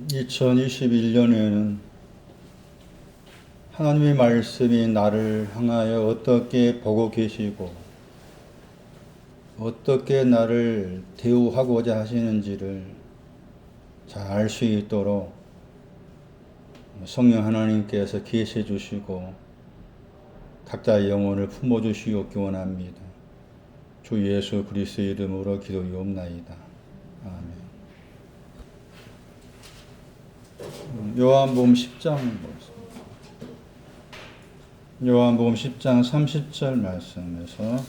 2021년에는 하나님의 말씀이 나를 향하여 어떻게 보고 계시고 어떻게 나를 대우하고자 하시는지를 잘 알 수 있도록 성령 하나님께서 계시해 주시고 각자의 영혼을 품어주시옵기 원합니다. 주 예수 그리스도의 이름으로 기도하옵나이다. 아멘. 요한복음 10장 요한복음 10장 30절 말씀에서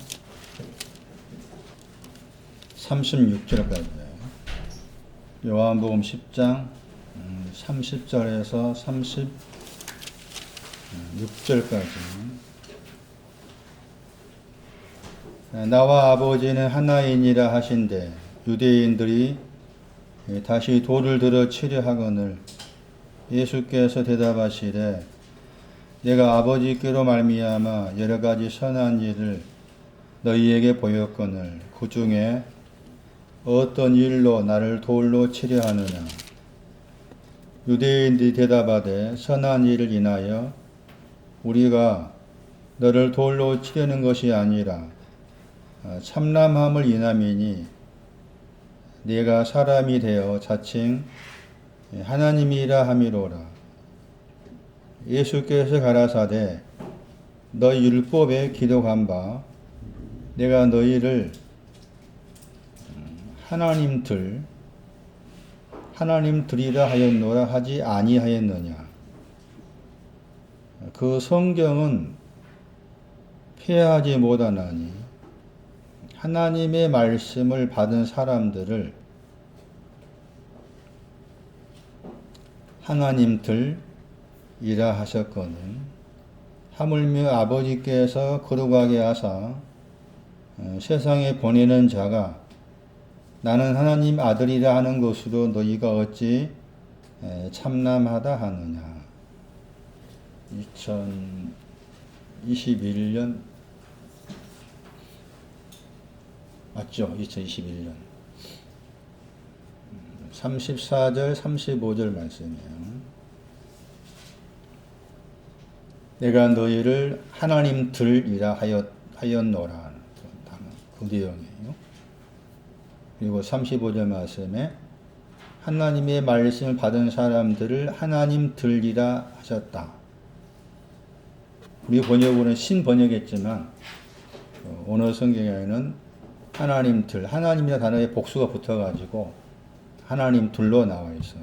36절까지예요. 요한복음 10장 30절에서 36절까지. 나와 아버지는 하나이니라 하신대 유대인들이 다시 돌을 들어 치려 하거늘 예수께서 대답하시되 내가 아버지께로 말미암아 여러 가지 선한 일을 너희에게 보였거늘 그 중에 어떤 일로 나를 돌로 치려 하느냐. 유대인들이 대답하되 선한 일을 인하여 우리가 너를 돌로 치려는 것이 아니라 참남함을 인함이니 네가 사람이 되어 자칭 하나님이라 함이로라. 예수께서 가라사대 너희 율법에 기록한 바 내가 너희를 하나님들이라 하였노라 하지 아니하였느냐. 그 성경은 폐하지 못하나니 하나님의 말씀을 받은 사람들을 하나님들이라 하셨거늘 하물며 아버지께서 거룩하게 하사 세상에 보내는 자가 나는 하나님 아들이라 하는 것으로 너희가 어찌 참남하다 하느냐. 2021년 맞죠? 2021년 34절 35절 말씀이에요. 내가 너희를 하나님들이라 하였노라 그 내용이에요. 그리고 35절 말씀에 하나님의 말씀을 받은 사람들을 하나님들이라 하셨다. 우리 번역으로는 신번역했지만 오늘 성경에는 하나님들, 하나님이라는 단어에 복수가 붙어가지고 하나님들로 나와 있어요.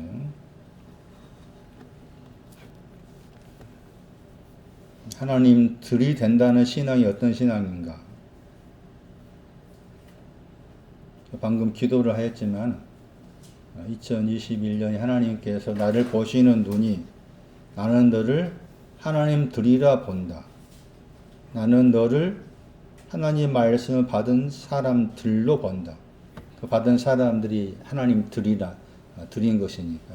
하나님들이 된다는 신앙이 어떤 신앙인가? 방금 기도를 하였지만 2021년에 하나님께서 나를 보시는 눈이 나는 너를 하나님들이라 본다. 나는 너를 하나님 말씀을 받은 사람들로 본다. 그 받은 사람들이 하나님들이라 드린 것이니까.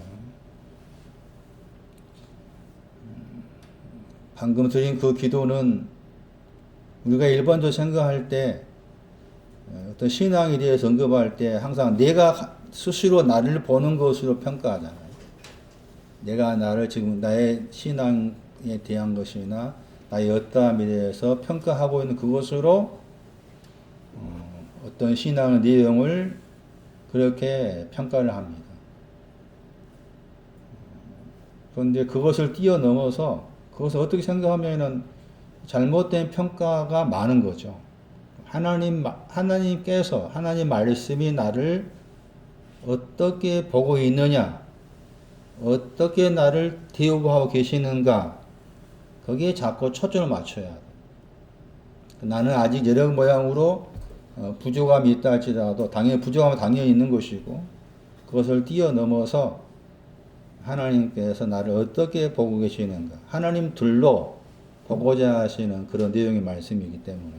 방금 드린 그 기도는 우리가 일반적으로 생각할 때 어떤 신앙에 대해서 언급할 때 항상 내가 스스로 나를 보는 것으로 평가하잖아요. 내가 나를 지금 나의 신앙에 대한 것이나 나의 어떠함에 대해서 평가하고 있는 그것으로 어떤 신앙의 내용을 그렇게 평가를 합니다. 그런데 그것을 뛰어넘어서 그것을 어떻게 생각하면은 잘못된 평가가 많은 거죠. 하나님께서 하나님 말씀이 나를 어떻게 보고 있느냐, 어떻게 나를 대우하고 계시는가, 거기에 자꾸 초점을 맞춰야 돼. 나는 아직 여러 모양으로 부족함이 있다 할지라도 당연히 부족함은 당연히 있는 것이고 그것을 뛰어넘어서 하나님께서 나를 어떻게 보고 계시는가, 하나님들로 보고자 하시는 그런 내용의 말씀이기 때문에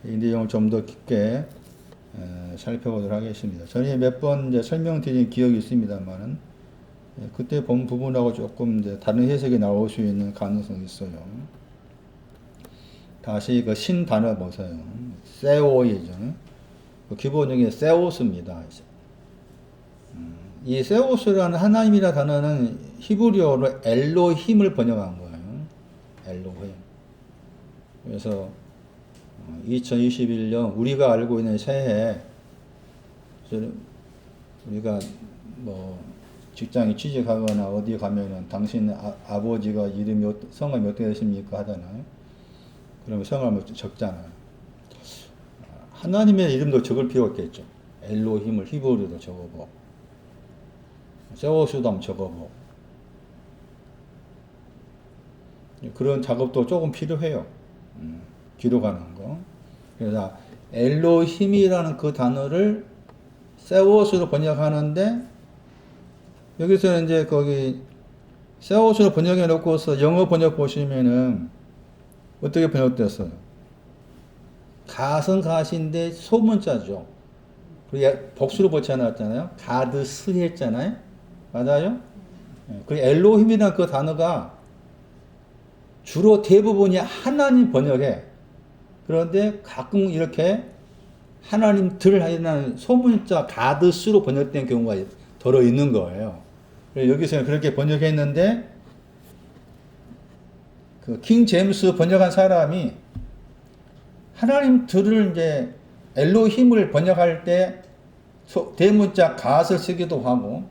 이 내용을 좀 더 깊게 살펴보도록 하겠습니다. 전에 몇 번 설명드린 기억이 있습니다만은 그때 본 부분하고 조금 이제 다른 해석이 나올 수 있는 가능성이 있어요. 다시 그 신 단어 보세요. 세오이죠. 기본적인 세오스입니다. 이 세오스라는 하나님이라 단어는 히브리어로 엘로힘을 번역한 거예요. 엘로힘. 그래서 2021년 우리가 알고 있는 새해 우리가 뭐 직장에 취직하거나 어디 가면은 당신 아버지가 이름이 성함이 어떻게 되십니까 하잖아요. 그러면 성함을 적잖아요. 하나님의 이름도 적을 필요가 없겠죠. 엘로힘을 히브리어로 적어보고 세워수도 한번 적어보고 그런 작업도 조금 필요해요. 기록하는 거. 그래서 엘로힘이라는 그 단어를 세워수로 번역하는데 여기서 이제 거기 세워수로 번역해 놓고서 영어 번역 보시면은 어떻게 번역됐어요? 갓은 갓인데 소문자죠. 그리고 복수로 붙여놨잖아요. 가드스 했잖아요. 맞아요? 그 엘로힘이라는 그 단어가 주로 대부분이 하나님 번역해. 그런데 가끔 이렇게 하나님들 하는 소문자 가드스로 번역된 경우가 들어 있는 거예요. 여기서는 그렇게 번역했는데 그 킹 제임스 번역한 사람이 하나님들을 이제 엘로힘을 번역할 때 대문자 갓을 쓰기도 하고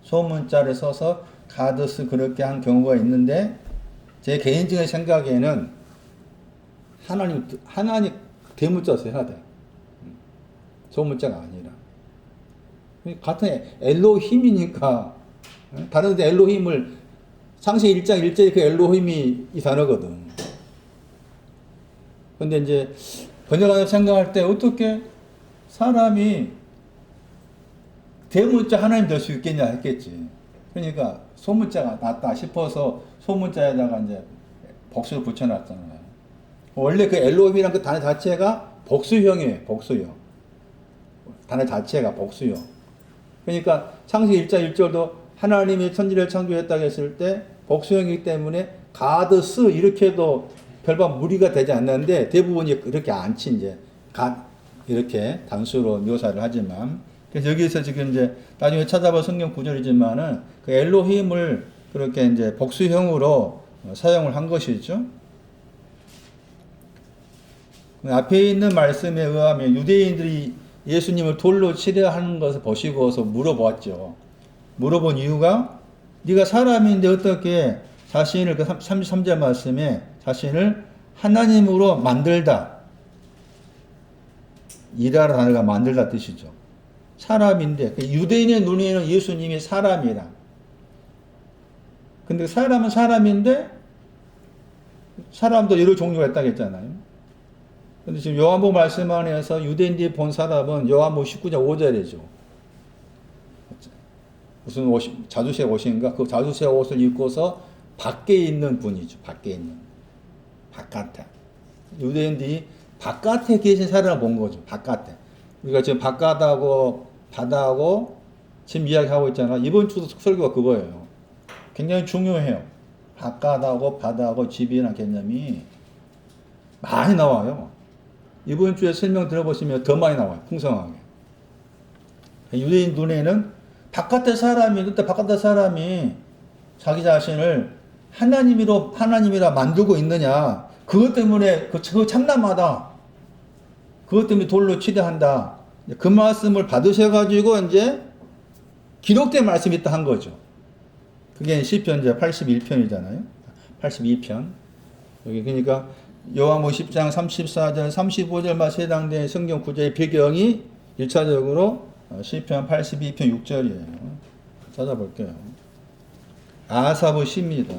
소문자를 써서 가드스 그렇게 한 경우가 있는데 제 개인적인 생각에는 하나님 대문자 써야 돼. 소문자가 아니라. 같은 엘로힘이니까 다른 데 엘로힘을 창세기 1장 1절에 그 엘로힘이 이 단어거든. 근데 이제 번역하면서 생각할 때 어떻게 사람이 대문자 하나님 될 수 있겠냐 했겠지. 그러니까 소문자가 낫다 싶어서 소문자에다가 이제 복수를 붙여놨잖아요. 원래 그 엘로힘이란 그 단어 자체가 복수형이에요. 복수형. 단어 자체가 복수형. 그러니까 창세기 1장 1절도 하나님이 천지를 창조했다고 했을 때 복수형이기 때문에 가드스 이렇게도 별반 무리가 되지 않는데 대부분이 그렇게 않지 이제 이렇게 단수로 묘사를 하지만 그래서 여기서 지금 이제 나중에 찾아볼 성경 구절이지만은 그 엘로힘을 그렇게 이제 복수형으로 사용을 한 것이죠. 앞에 있는 말씀에 의하면 유대인들이 예수님을 돌로 치려 하는 것을 보시고서 물어보았죠. 물어본 이유가 네가 사람인데 어떻게 자신을 그 33절 말씀에 자신을 하나님으로 만들다. 이라는 단어가 만들다 뜻이죠. 사람인데 유대인의 눈에는 예수님이 사람이라. 근데 사람은 사람인데 사람도 여러 종류가 있다고 했잖아요. 근데 지금 요한복음 말씀 안에서 유대인들이 본 사람은 요한복음 19장 5절이죠. 무슨 옷, 자주새 옷인가? 그 자주새 옷을 입고서 밖에 있는 분이죠. 밖에 있는. 바깥에. 유대인들이 바깥에 계신 사람을 본 거죠. 바깥에. 우리가 지금 바깥하고 바다하고 지금 이야기하고 있잖아. 이번 주도 설교가 그거예요. 굉장히 중요해요. 바깥하고 바다하고 집이라는 개념이 많이 나와요. 이번 주에 설명 들어보시면 더 많이 나와요. 풍성하게. 유대인 눈에는 바깥의 사람이, 그때 바깥의 사람이 자기 자신을 하나님이라 만들고 있느냐. 그것 때문에 그거 참남하다. 그것 때문에 돌로 치대한다. 그 말씀을 받으셔가지고 이제 기록된 말씀이 있다 한 거죠. 그게 시편 이제 81편이잖아요. 82편. 여기 그러니까 요한복음 10장 34절, 35절만 해당된 성경 구절의 배경이 1차적으로 시편 82편 6절이에요. 찾아볼게요. 아사브 시입니다.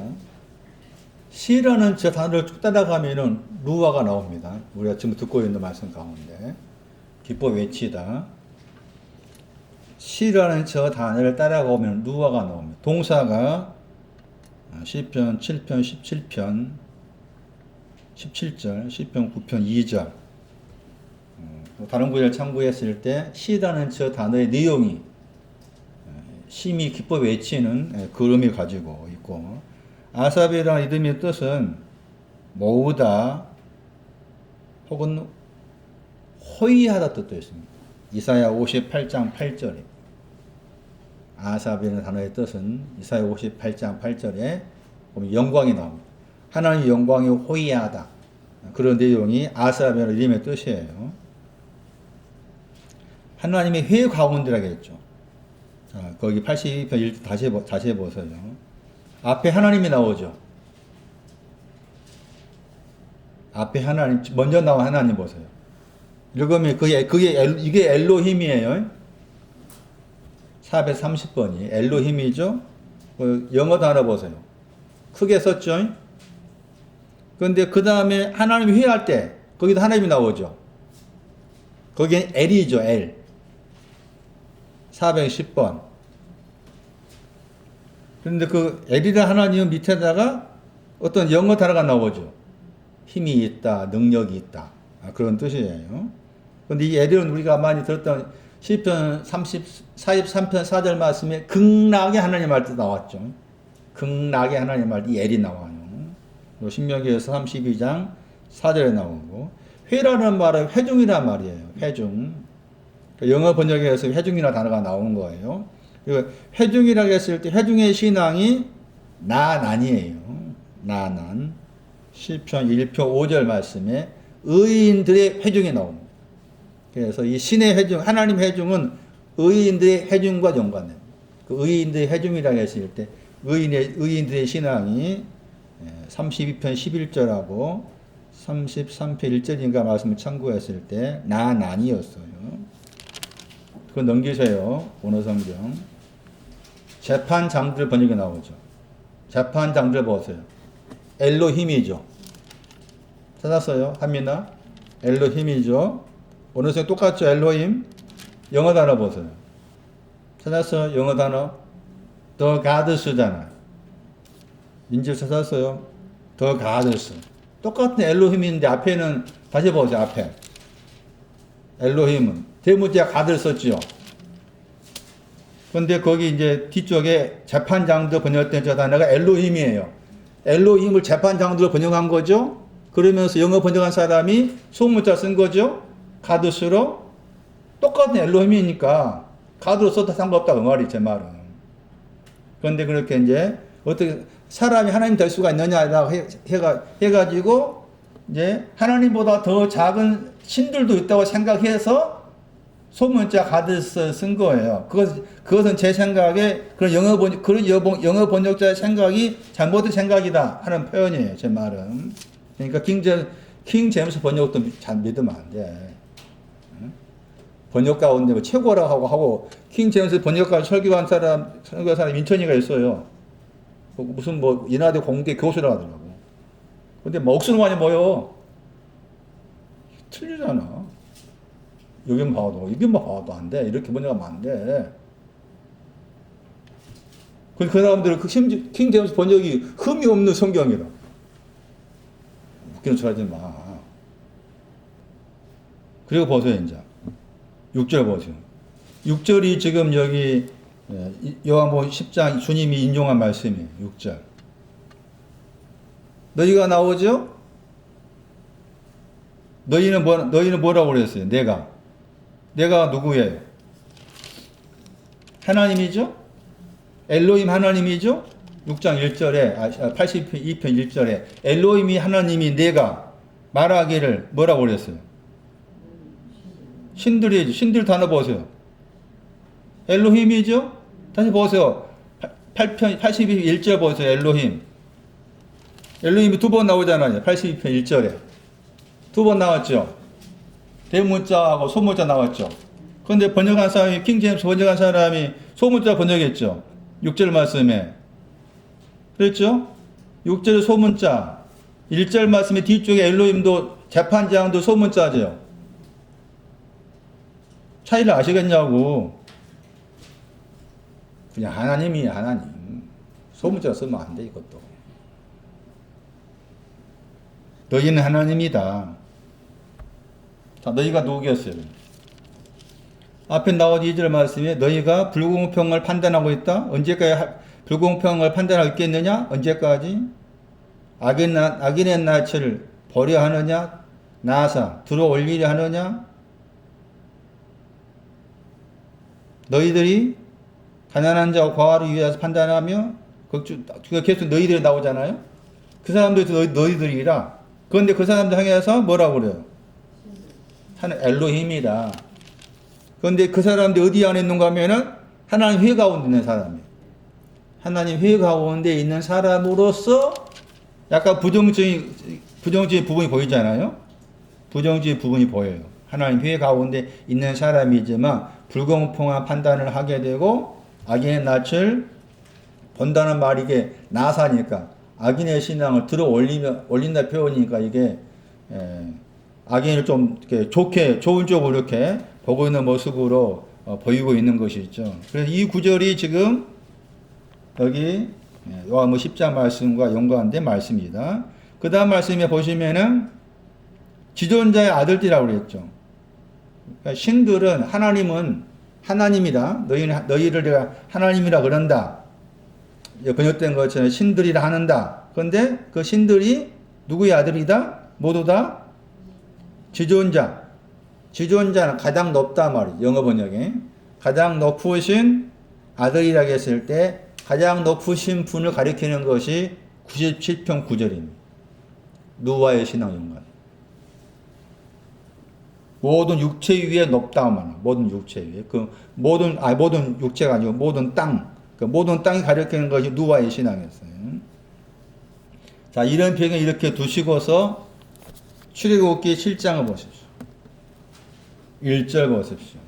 시라는 저 단어를 쭉 따라가면은 루아가 나옵니다. 우리가 지금 듣고 있는 말씀 가운데. 기뻐 외치다. 시라는 저 단어를 따라가면 루아가 나옵니다. 동사가 시편 7편 17편 17절, 시편 9편 2절. 다른 구절을 참고했을 때 시라는 저 단어의 내용이 심히 기뻐 외치는 그 의미를 가지고 있고 아삽이라는 이름의 뜻은 모으다 혹은 호의하다 뜻도 있습니다. 이사야 58장 8절에 아삽이라는 단어의 뜻은 이사야 58장 8절에 보면 영광이 나옵니다. 하나님의 영광이 호의하다. 그런 내용이 아삽이라는 이름의 뜻이에요. 하나님의 회의 가운데라고 했죠. 자, 거기 82편 1 다시 해보세요. 앞에 하나님이 나오죠. 앞에 하나님, 먼저 나온 하나님 보세요. 읽으면 이게 엘로힘이에요. 430번이 엘로힘이죠. 영어 단어 보세요. 크게 썼죠. 그런데 그 다음에 하나님이 회의할 때 거기도 하나님이 나오죠. 거기엔 L이죠. L. 410번. 그런데 그 L이라는 하나님 밑에다가 어떤 영어 단어가 나오죠. 힘이 있다, 능력이 있다. 그런 뜻이에요. 그런데 이 L은 우리가 많이 들었던 시편 43편 4절 말씀에 극락의 하나님 할 때 나왔죠. 극락의 하나님 할 때 이 L이 나와요. 신명기에서 32장 4절에 나오고, 회라는 말은 회중이란 말이에요. 회중. 영어 번역에서 회중이라는 단어가 나오는 거예요. 회중이라고 했을 때 회중의 신앙이 나난이에요. 나난. 시편 1표 5절 말씀에 의인들의 회중이 나옵니다. 그래서 이 신의 회중, 하나님 회중은 의인들의 회중과 연관됩니다. 그 의인들의 회중이라고 했을 때 의인들의 신앙이 32편 11절하고 33편 1절인가 말씀을 참고했을 때 나난이었어요. 그거 넘기세요. 원어성경. 재판장들 번역이 나오죠. 재판장들 보세요. 엘로힘이죠. 찾았어요? 한민아? 엘로힘이죠. 원어성 똑같죠? 엘로힘. 영어 단어 보세요. 찾았어요? 영어 단어. The Gods잖아요. 민지 찾았어요? The Gods. 똑같은 엘로힘인데 앞에는 다시 보세요. 앞에. 엘로힘은 대문자 가들 썼지요. 그런데 거기 이제 뒤쪽에 재판장도 번역된 저 단어가 엘로힘이에요. 엘로힘을 재판장도로 번역한 거죠. 그러면서 영어 번역한 사람이 소문자 쓴 거죠. 가드스로. 똑같은 엘로힘이니까 가드로 써도 상관없다 그 말이 제 말은. 그런데 그렇게 이제 어떻게 사람이 하나님 될 수가 있느냐라고 해가지고 이제 하나님보다 더 작은 신들도 있다고 생각해서 소문자 가드스 쓴 거예요. 그것은 제 생각에 그런 영어 번역자의 생각이 잘못된 생각이다 하는 표현이에요. 제 말은. 그러니까 킹 제임스 번역도 잘 믿으면 안 돼. 번역 가운데 뭐 최고라고 하고 킹 제임스 번역가 설교한 사람 인천이가 있어요. 무슨 뭐 인하대 공대 교수라고 하더라고. 근데 뭐 억수로 많이 모여. 틀리잖아. 여기만 봐도 안 돼. 이렇게 번역하면 안 돼. 그 사람들은 킹 제임스 번역이 흠이 없는 성경이라. 웃기는 소리 하지 마. 그리고 보세요, 이제. 6절 보세요. 6절이 지금 여기 요한복음 10장 주님이 인용한 말씀이에요. 6절. 너희가 나오죠? 너희는 뭐라고 그랬어요? 내가 누구예요? 하나님이죠? 엘로힘 하나님이죠? 6장 1절에, 82편 1절에 엘로힘이 하나님이 내가 말하기를 뭐라고 그랬어요? 신들이죠. 신들 단어 보세요. 엘로힘이죠? 다시 보세요. 8편, 82편 1절 보세요. 엘로힘. 엘로힘이 두 번 나오잖아요. 82편 1절에. 두 번 나왔죠. 대문자하고 소문자 나왔죠. 그런데 번역한 사람이, 킹제임스 번역한 사람이 소문자 번역했죠. 6절 말씀에. 그랬죠? 6절 소문자. 1절 말씀에 뒤쪽에 엘로힘도 재판장도 소문자죠. 차이를 아시겠냐고. 그냥 하나님이 하나님. 소문자 쓰면 안 돼, 이것도. 너희는 하나님이다. 자, 너희가 누구겠어요? 앞에 나온 2절 말씀에 너희가 불공평을 판단하고 있다? 언제까지 불공평을 판단하고 있겠느냐? 언제까지? 악인의 낯을 보려 하느냐? 나사 들어 올리려 하느냐? 너희들이 가난한 자와 과화를 위하여서 판단하며 그가 계속 너희들이 나오잖아요. 그 사람들도 너희들이라. 그런데 그 사람들 향해서 뭐라고 그래요? 하는 엘로힘이다. 그런데 그 사람들이 어디 안에 있는가 하면은 하나님 회 가운데 있는 사람이에요. 하나님 회 가운데 있는 사람으로서 약간 부정적인 부분이 보이잖아요. 부정적인 부분이 보여요. 하나님 회 가운데 있는 사람이지만 불공평한 판단을 하게 되고 악인의 낯을 본다는 말이 이게 나사니까 악인의 신앙을 들어 올린다 표현이니까 이게 악인을 좀 이렇게 좋은 쪽으로 이렇게 보고 있는 모습으로 보이고 있는 것이죠. 그래서 이 구절이 지금 여기 요한복음 10장 말씀과 연관된 말씀입니다. 그 다음 말씀에 보시면은 지존자의 아들들이라고 그랬죠. 그러니까 신들은 하나님은 하나님이다. 너희를 내가 하나님이라 그런다. 번역된 것처럼 신들이라 하는다. 그런데 그 신들이 누구의 아들이다? 모두 다 지존자. 지존자는 가장 높다 말이에요. 영어 번역에. 가장 높으신 아들이라고 했을 때 가장 높으신 분을 가리키는 것이 97편 9절입니다. 누와의 신앙 연관. 모든 육체 위에 높다 말이야. 모든 육체 위에. 모든 육체가 아니고 모든 땅. 모든 땅이 가리키는 것이 누와의 신앙이었어요. 자, 이런 표현을 이렇게 두시고서 출애굽기 7장을 보십시오. 1절 보십시오.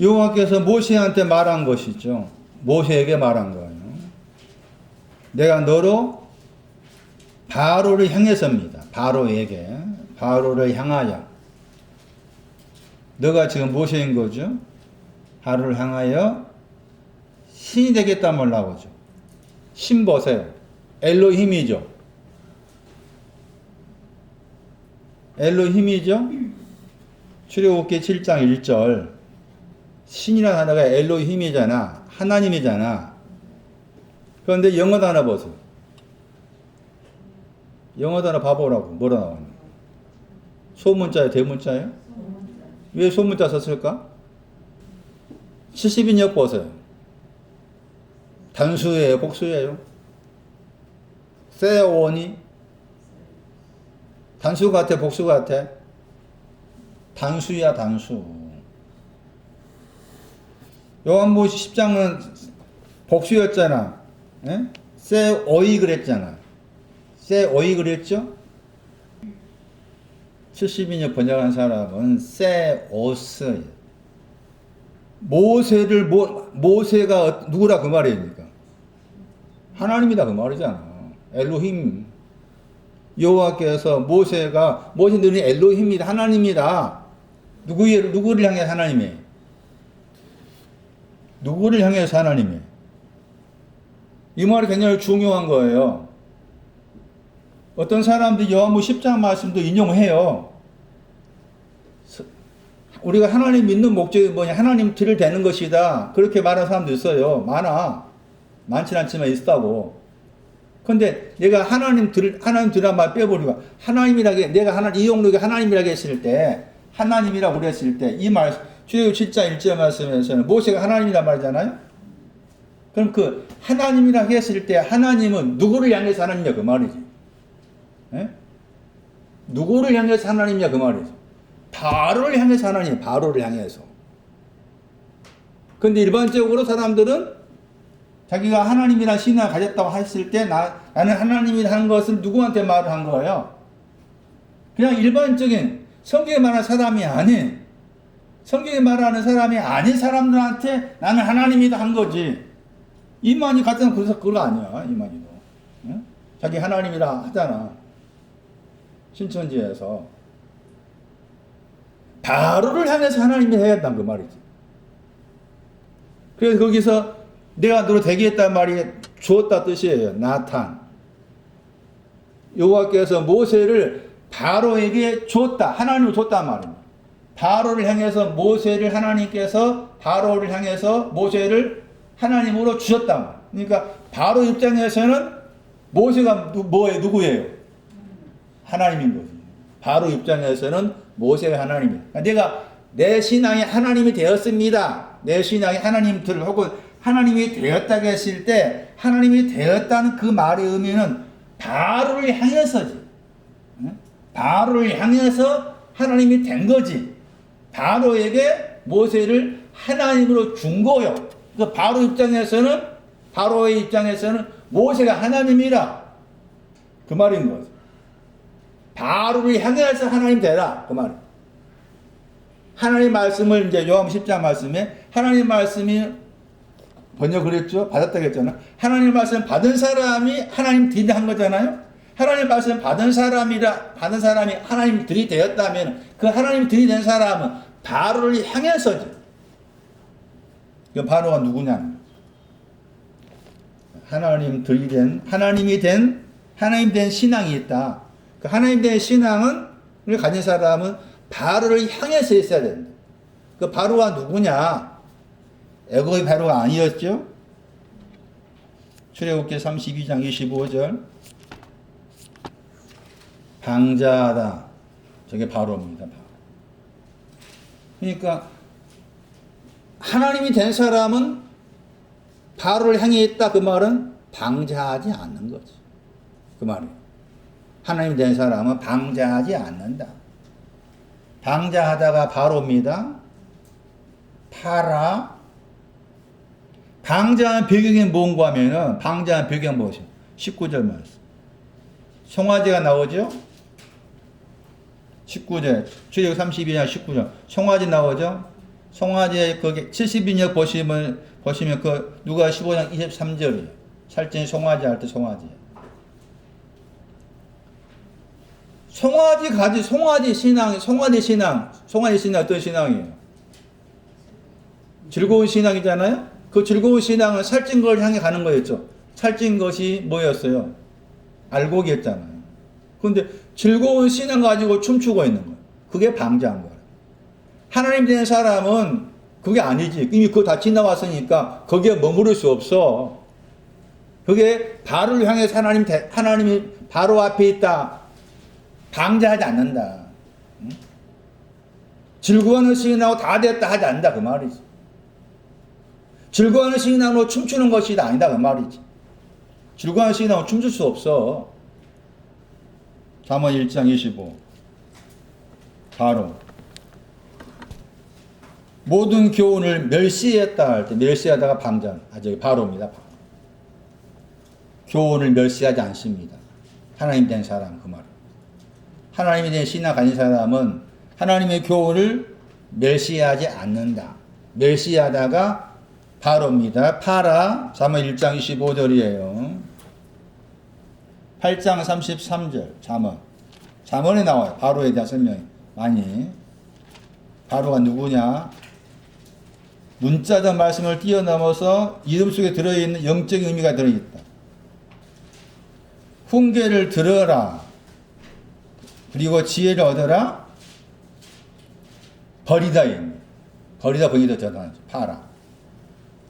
여호와께서 모세한테 말한 것이죠. 모세에게 말한 거예요. 내가 너로 바로를 향해서입니다. 바로를 향하여. 너가 지금 모세인 거죠. 바로를 향하여 신이 되겠다 말라고죠. 신 보세요. 엘로힘이죠. 엘로힘이죠. 출애굽기 7장 1절. 신이라는 단어가 엘로힘이잖아. 하나님이잖아. 그런데 영어 단어 보세요. 영어 단어 봐보라고. 뭐라 나왔냐. 소문자예요? 대문자예요? 왜 소문자 썼을까? 70인역 보세요. 단수예요? 복수예요? 세오니? 단수 같아? 복수 같아? 단수야, 단수. 요한복음 10장은 복수였잖아. 세오이 그랬잖아. 세오이 그랬죠? 70인역 번역한 사람은 세오스. 모세가 누구라 그 말이니까. 하나님이다 그 말이잖아. 엘로힘. 여호와께서 모세들이 엘로힘이다. 하나님이다. 누구를 향해서 하나님이? 누구를 향해서 하나님이? 이 말이 굉장히 중요한 거예요. 어떤 사람들이 요한복음 10장 말씀도 인용해요. 우리가 하나님 믿는 목적이 뭐냐? 하나님 들을 되는 것이다. 그렇게 말하는 사람도 있어요. 많진 않지만 있다고. 근데 내가 하나님 들으란 말 빼버리고 내가 이용록이 하나님이라고 했을 때 하나님이라고 그랬을 때 이 말 출애굽기 7장 1절 말씀에서는 모세가 하나님이란 말이잖아요. 그럼 그 하나님이라고 했을 때 하나님은 누구를 향해서 하나님이냐 그 말이지. 누구를 향해서 하나님이냐 그 말이지. 바로를 향해서 하나님, 바로를 향해서. 근데 일반적으로 사람들은 자기가 하나님이란 신앙을 가졌다고 했을 때 나는 하나님이라는 것을 누구한테 말을 한 거예요? 그냥 일반적인 성경에 말하는 사람이 아닌 성경에 말하는 사람이 아닌 사람들한테 나는 하나님이다 한 거지. 이만희 같은 그래서 그거 아니야. 이만희도. 자기 하나님이라 하잖아. 신천지에서. 바로를 향해서 하나님이 해야겠다는 그 말이지. 그래서 거기서 내가 너로 되게 했단 말이 주었다 뜻이에요. 나탄. 여호와께서 모세를 바로에게 줬다. 하나님을 줬단 말입니다. 바로를 향해서 바로를 향해서 모세를 하나님으로 주셨다. 그러니까 바로 입장에서는 모세가 누구예요? 하나님인 거지. 바로 입장에서는 모세가 하나님이에요. 그러니까 내가 내 신앙이 하나님이 되었습니다. 내 신앙이 하나님들 혹은 하나님이 되었다고 했을 때 하나님이 되었다는 그 말의 의미는 바로를 향해서지. 바로를 향해서 하나님이 된 거지. 바로에게 모세를 하나님으로 준 거요. 그 바로의 입장에서는 모세가 하나님이라 그 말인 거죠. 바로를 향해서 하나님 되라 그 말. 하나님 말씀을 이제 요한 10장 말씀에 하나님 말씀이 번역을 했죠. 받았다고 했잖아. 하나님 말씀 받은 사람이 하나님들이 한 거잖아요. 하나님 말씀 받은 사람이 하나님들이 되었다면 그 하나님들이 된 사람은 바로를 향해서지. 그 바로가 누구냐? 하나님이 된 신앙이 있다. 그 하나님 된 신앙을 가진 사람은 바로를 향해서 있어야 된다. 그 바로가 누구냐? 애굽의 바로가 아니었죠? 출애굽기 32장 25절. 방자하다. 저게 바로입니다. 그러니까 하나님이 된 사람은 바로를 향해 있다. 그 말은 방자하지 않는 거지. 그 말이에요. 하나님이 된 사람은 방자하지 않는다. 방자하다가 바로입니다. 파라. 방자한 배경이 뭔가 하면은 방자한 배경 무엇이요? 19절 말씀. 송아지가 나오죠? 19절. 출애굽 32장 19절. 송아지 나오죠? 송아지의 거기 70인역 보시면 그 누가 15장 23절이에요. 살찐 송아지 할 때 송아지. 송아지 신앙 어떤 신앙이에요? 즐거운 신앙이잖아요? 그 즐거운 신앙은 살찐 걸 향해 가는 거였죠. 살찐 것이 뭐였어요? 알곡이었잖아요. 그런데 즐거운 신앙 가지고 춤추고 있는 거예요. 그게 방자한 거예요. 하나님 된 사람은 그게 아니지. 이미 그거 다 지나왔으니까 거기에 머무를 수 없어. 그게 바로를 향해서 하나님이 바로 앞에 있다. 방자하지 않는다. 응? 즐거워하는 신앙하고 다 됐다 하지 않는다 그 말이지. 즐거워하는 신앙으로 춤추는 것이 아니다 그 말이지. 즐거워하는 신앙으로 춤출 수 없어. 잠언 1장 25. 바로 모든 교훈을 멸시했다 할 때 멸시하다가 방자. 저기 바로입니다. 바로. 교훈을 멸시하지 않습니다. 하나님 된 사람 그 말. 하나님에 대한 신앙 가진 사람은 하나님의 교훈을 멸시하지 않는다. 멸시하다가 바로입니다. 파라. 잠언 1장 25절이에요. 8장 33절 잠언에 나와요. 바로에 대한 설명이 많이. 바로가 누구냐? 문자적 말씀을 뛰어넘어서 이름 속에 들어있는 영적인 의미가 들어있다. 훈계를 들어라. 그리고 지혜를 얻어라. 버리다 저 단어. 파라.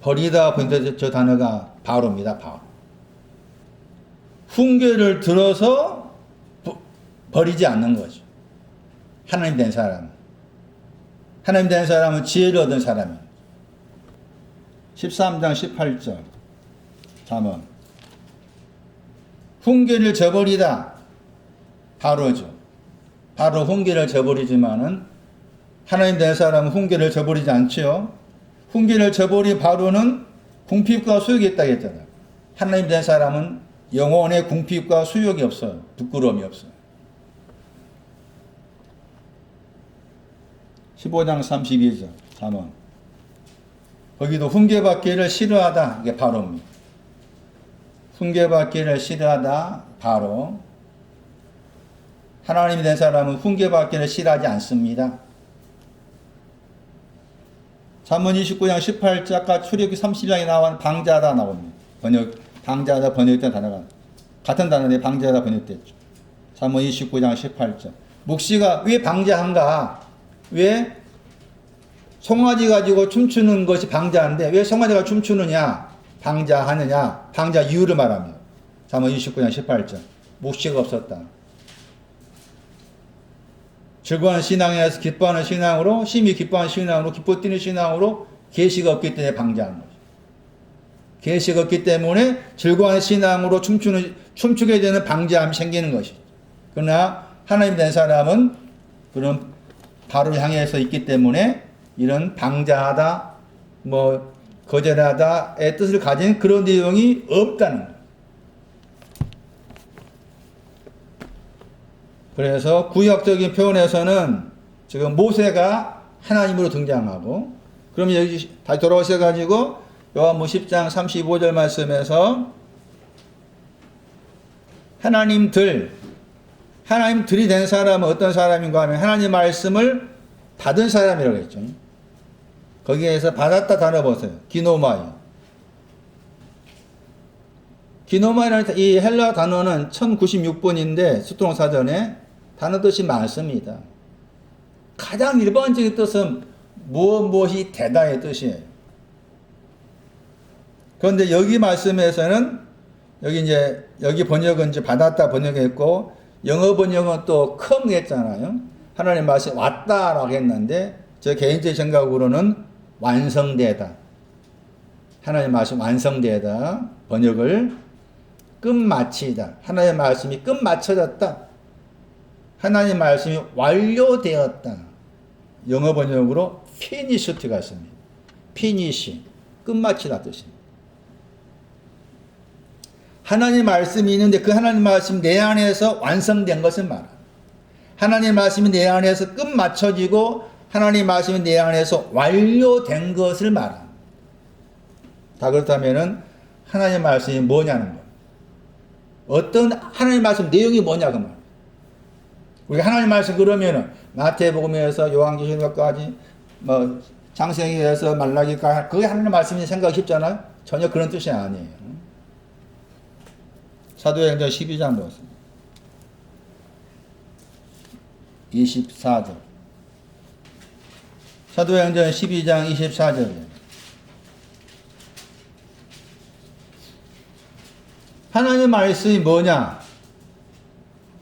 버리다 번이다 저 단어가 바로입니다. 바로. 훈계를 들어서 버리지 않는 거죠. 하나님 된 사람. 하나님 된 사람은 지혜를 얻은 사람이에요. 13장 18절. 잠언. 훈계를 저버리다. 바로죠. 바로 훈계를 저버리지만은 하나님 된 사람은 훈계를 저버리지 않죠. 훈계를 저버리 바로는 궁핍과 수욕이 있다고 했잖아요. 하나님 된 사람은 영혼의 궁핍과 수욕이 없어요. 부끄러움이 없어요. 15장 32절 잠언. 거기도 훈계받기를 싫어하다. 이게 바로입니다. 훈계받기를 싫어하다. 바로. 하나님이 된 사람은 훈계받기를 싫어하지 않습니다. 잠언 29장 18절 아까 출애굽기 30장에 나온 방자하다 나옵니다. 방자하다 번역된 단어가 같은 단어인데 방자하다 번역됐죠. 잠언 29장 18절. 묵시가 왜 방자한가? 왜 송아지 가지고 춤추는 것이 방자한데 왜 송아지가 춤추느냐? 방자하느냐? 방자 이유를 말합니다. 잠언 29장 18절. 묵시가 없었다. 즐거워하는 신앙에서 기뻐하는 신앙으로, 심히 기뻐하는 신앙으로, 기뻐 뛰는 신앙으로 계시가 없기 때문에 방자하는 거죠. 계시가 없기 때문에 즐거워하는 신앙으로 춤추게 되는 방자함이 생기는 것이죠. 그러나 하나님 된 사람은 그런 바로 향해서 있기 때문에 이런 방자하다, 거절하다의 뜻을 가진 그런 내용이 없다는 거예요. 그래서 구역적인 표현에서는 지금 모세가 하나님으로 등장하고, 그러면 여기 다시 돌아오셔가지고 요한복음 10장 35절 말씀에서 하나님들이 된 사람은 어떤 사람인가 하면 하나님 말씀을 받은 사람이라고 했죠. 거기에서 받았다 단어 보세요. 기노마이. 기노마이라는 이 헬라 단어는 1096번인데 수통사전에 단어 뜻이 많습니다. 가장 일반적인 뜻은 무엇이 되다의 뜻이에요. 그런데 여기 말씀에서는 여기 번역은 이제 받았다 번역했고, 영어 번역은 또 come 했잖아요. 하나님 말씀이 왔다라고 했는데, 저 개인적인 생각으로는 완성되다. 하나님 말씀 완성되다. 번역을 끝마치다. 하나님 말씀이 끝마쳐졌다. 하나님 말씀이 완료되었다. 영어 번역으로 finished 습니다. finish, 끝마치다 뜻입니다. 하나님 말씀이 있는데 그 하나님 말씀 내 안에서 완성된 것을 말합니다. 하나님 말씀이 내 안에서 끝마쳐지고 하나님 말씀이 내 안에서 완료된 것을 말합니다. 다 그렇다면은 하나님 말씀이 뭐냐는 거예요. 어떤 하나님 말씀 내용이 뭐냐고 말이에요. 우리가 하나님 말씀 그러면은 마태복음에서 요한계시록까지 장세기에서 말라기까지 그게 하나님 말씀이 생각이 쉽잖아요. 전혀 그런 뜻이 아니에요. 사도행전 12장 보겠습니다. 24절. 사도행전 12장 24절이에요. 하나님 말씀이 뭐냐?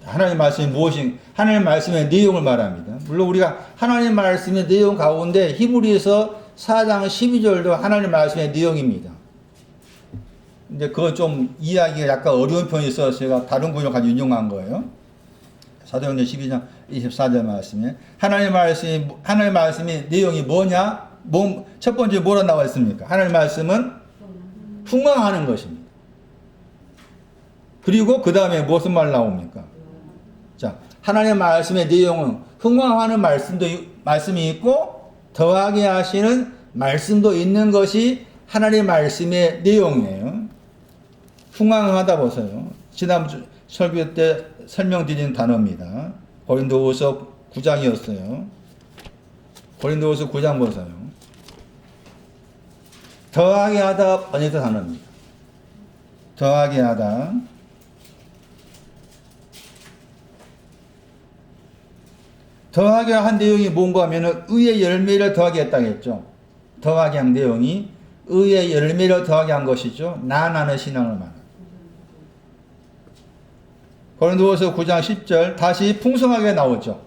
하나님 말씀이 무엇인가? 하나님 말씀의 내용을 말합니다. 물론 우리가 하나님 말씀의 내용 가운데 히브리서 4장 12절도 하나님 말씀의 내용입니다. 근데 그거 좀 이해하기가 약간 어려운 편이 있어서 제가 다른 구절을 가지고 인용한 거예요. 사도행전 12장 24절 말씀에 하나님 말씀의 내용이 뭐냐? 첫 번째 뭐라 나와 있습니까? 하나님 말씀은 흥망하는 것입니다. 그리고 그 다음에 무슨 말 나옵니까? 자, 하나님 말씀의 내용은 흥망하는 말씀이 있고 더하게 하시는 말씀도 있는 것이 하나님 말씀의 내용이에요. 흥망하다 보세요. 지난주 설교 때 설명드린 단어입니다. 고린도후서 9장이었어요. 고린도후서 9장 보세요. 더하게 하다 번역된 단어입니다. 더하게 하다. 더하게 한 내용이 뭔가 하면은 의의 열매를 더하게 했다고 했죠. 더하게 한 내용이 의의 열매를 더하게 한 것이죠. 나는 신앙을 말합니다. 고린도후서 9장 10절 다시 풍성하게 나오죠.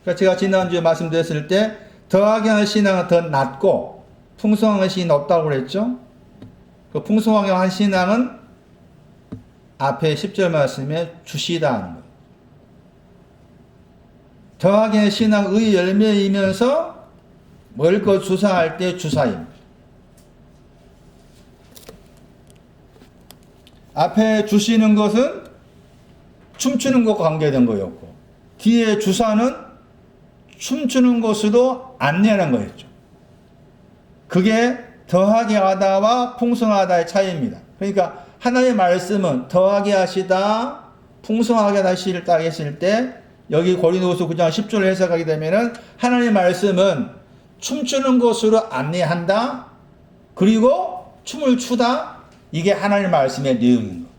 그러니까 제가 지난주에 말씀드렸을 때 더하게 한 신앙은 더 낮고 풍성한 신이 없다고 그랬죠. 그 풍성하게 한 신앙은 앞에 10절 말씀에 주시다 하는 거예요. 더하게 한 신앙 의 열매이면서 먹을 것 주사할 때 주사입니다. 앞에 주시는 것은 춤추는 것과 관계된 거였고 뒤에 주사는 춤추는 것으로 안내하는 거였죠. 그게 더하게 하다와 풍성하다의 차이입니다. 그러니까 하나님의 말씀은 더하게 하시다, 풍성하게 하시다 했을 때 여기 고린도후서 9장 10절을 해석하게 되면은 하나님의 말씀은 춤추는 것으로 안내한다. 그리고 춤을 추다. 이게 하나님의 말씀의 내용인 거예요.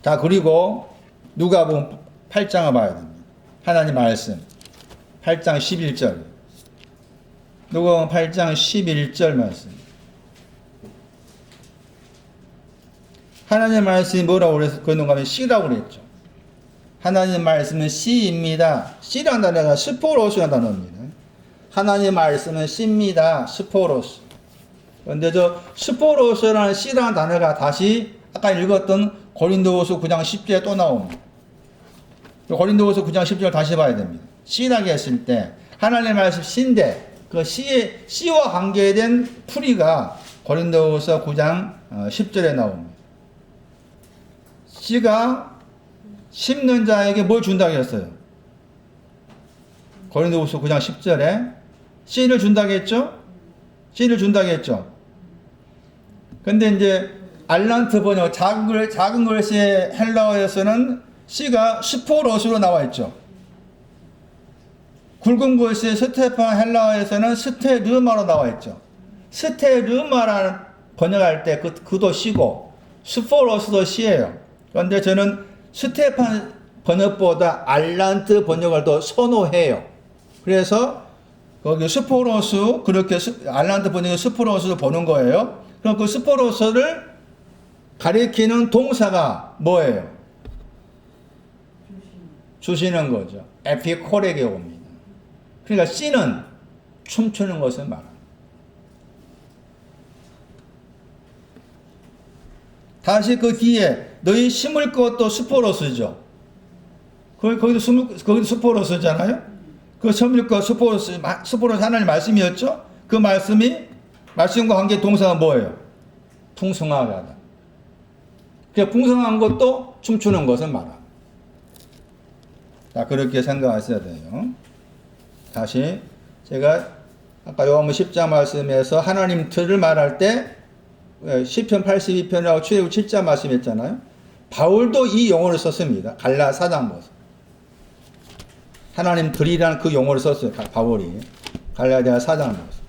자, 그리고 누가복음 8장을 봐야 됩니다. 하나님 말씀 8장 11절. 누가복음 8장 11절 말씀. 하나님의 말씀이 뭐라고 그랬는가 하면 씨라고 그랬죠. 하나님 말씀은 씨입니다. 씨라는 단어가 스포로스라는 단어입니다. 하나님 말씀은 씨입니다. 스포로스. 그런데 저 스포로스라는 씨라는 단어가 다시 아까 읽었던 고린도후서 9장 10절에 또 나옵니다. 고린도후서 9장 10절 다시 봐야 됩니다. 씨라고 했을 때 하나님 말씀 씨인데 그 씨와 관계된 풀이가 고린도후서 9장 10절에 나옵니다. 씨가 심는 자에게 뭘 준다고 했어요? 고린도후서 9장 10절에 씨를 준다고 했죠? 씨를 준다고 했죠? 근데 이제 알란트 번역 작은 글씨의 헬라어에서는 씨가 스포로스로 나와 있죠. 굵은 글씨의 스테파 헬라어에서는 스테르마로 나와 있죠. 스테르마라는 번역할 때 그도 씨고 스포로스도 씨예요. 그런데 저는 스테판 번역보다 알란트 번역을 더 선호해요. 그래서 거기 스포로스 그렇게 알란트 번역의 스포로스를 보는 거예요. 그럼 그 스포로스를 가리키는 동사가 뭐예요? 주시는 거죠. 에피코레게 옵니다. 그러니까 씨는 춤추는 것을 말합니다. 다시 그 뒤에 너희 심을 것도 스포로스죠. 거기도 스포로스잖아요. 그 심을 것 스포로스 하나님 말씀이었죠. 그 말씀과 관계 동사가 뭐예요? 풍성하다. 그러니까 풍성한 것도 춤추는 것을 말합니다. 자, 그렇게 생각하셔야 돼요. 다시 제가 아까 요한복음 10장 말씀에서 하나님 틀을 말할 때 시편 82편하고 출애굽 7장 말씀했잖아요. 바울도 이 용어를 썼습니다. 갈라 4장 보세요. 하나님 들이라는 그 용어를 썼어요. 바울이. 갈라디아 4장 보세요.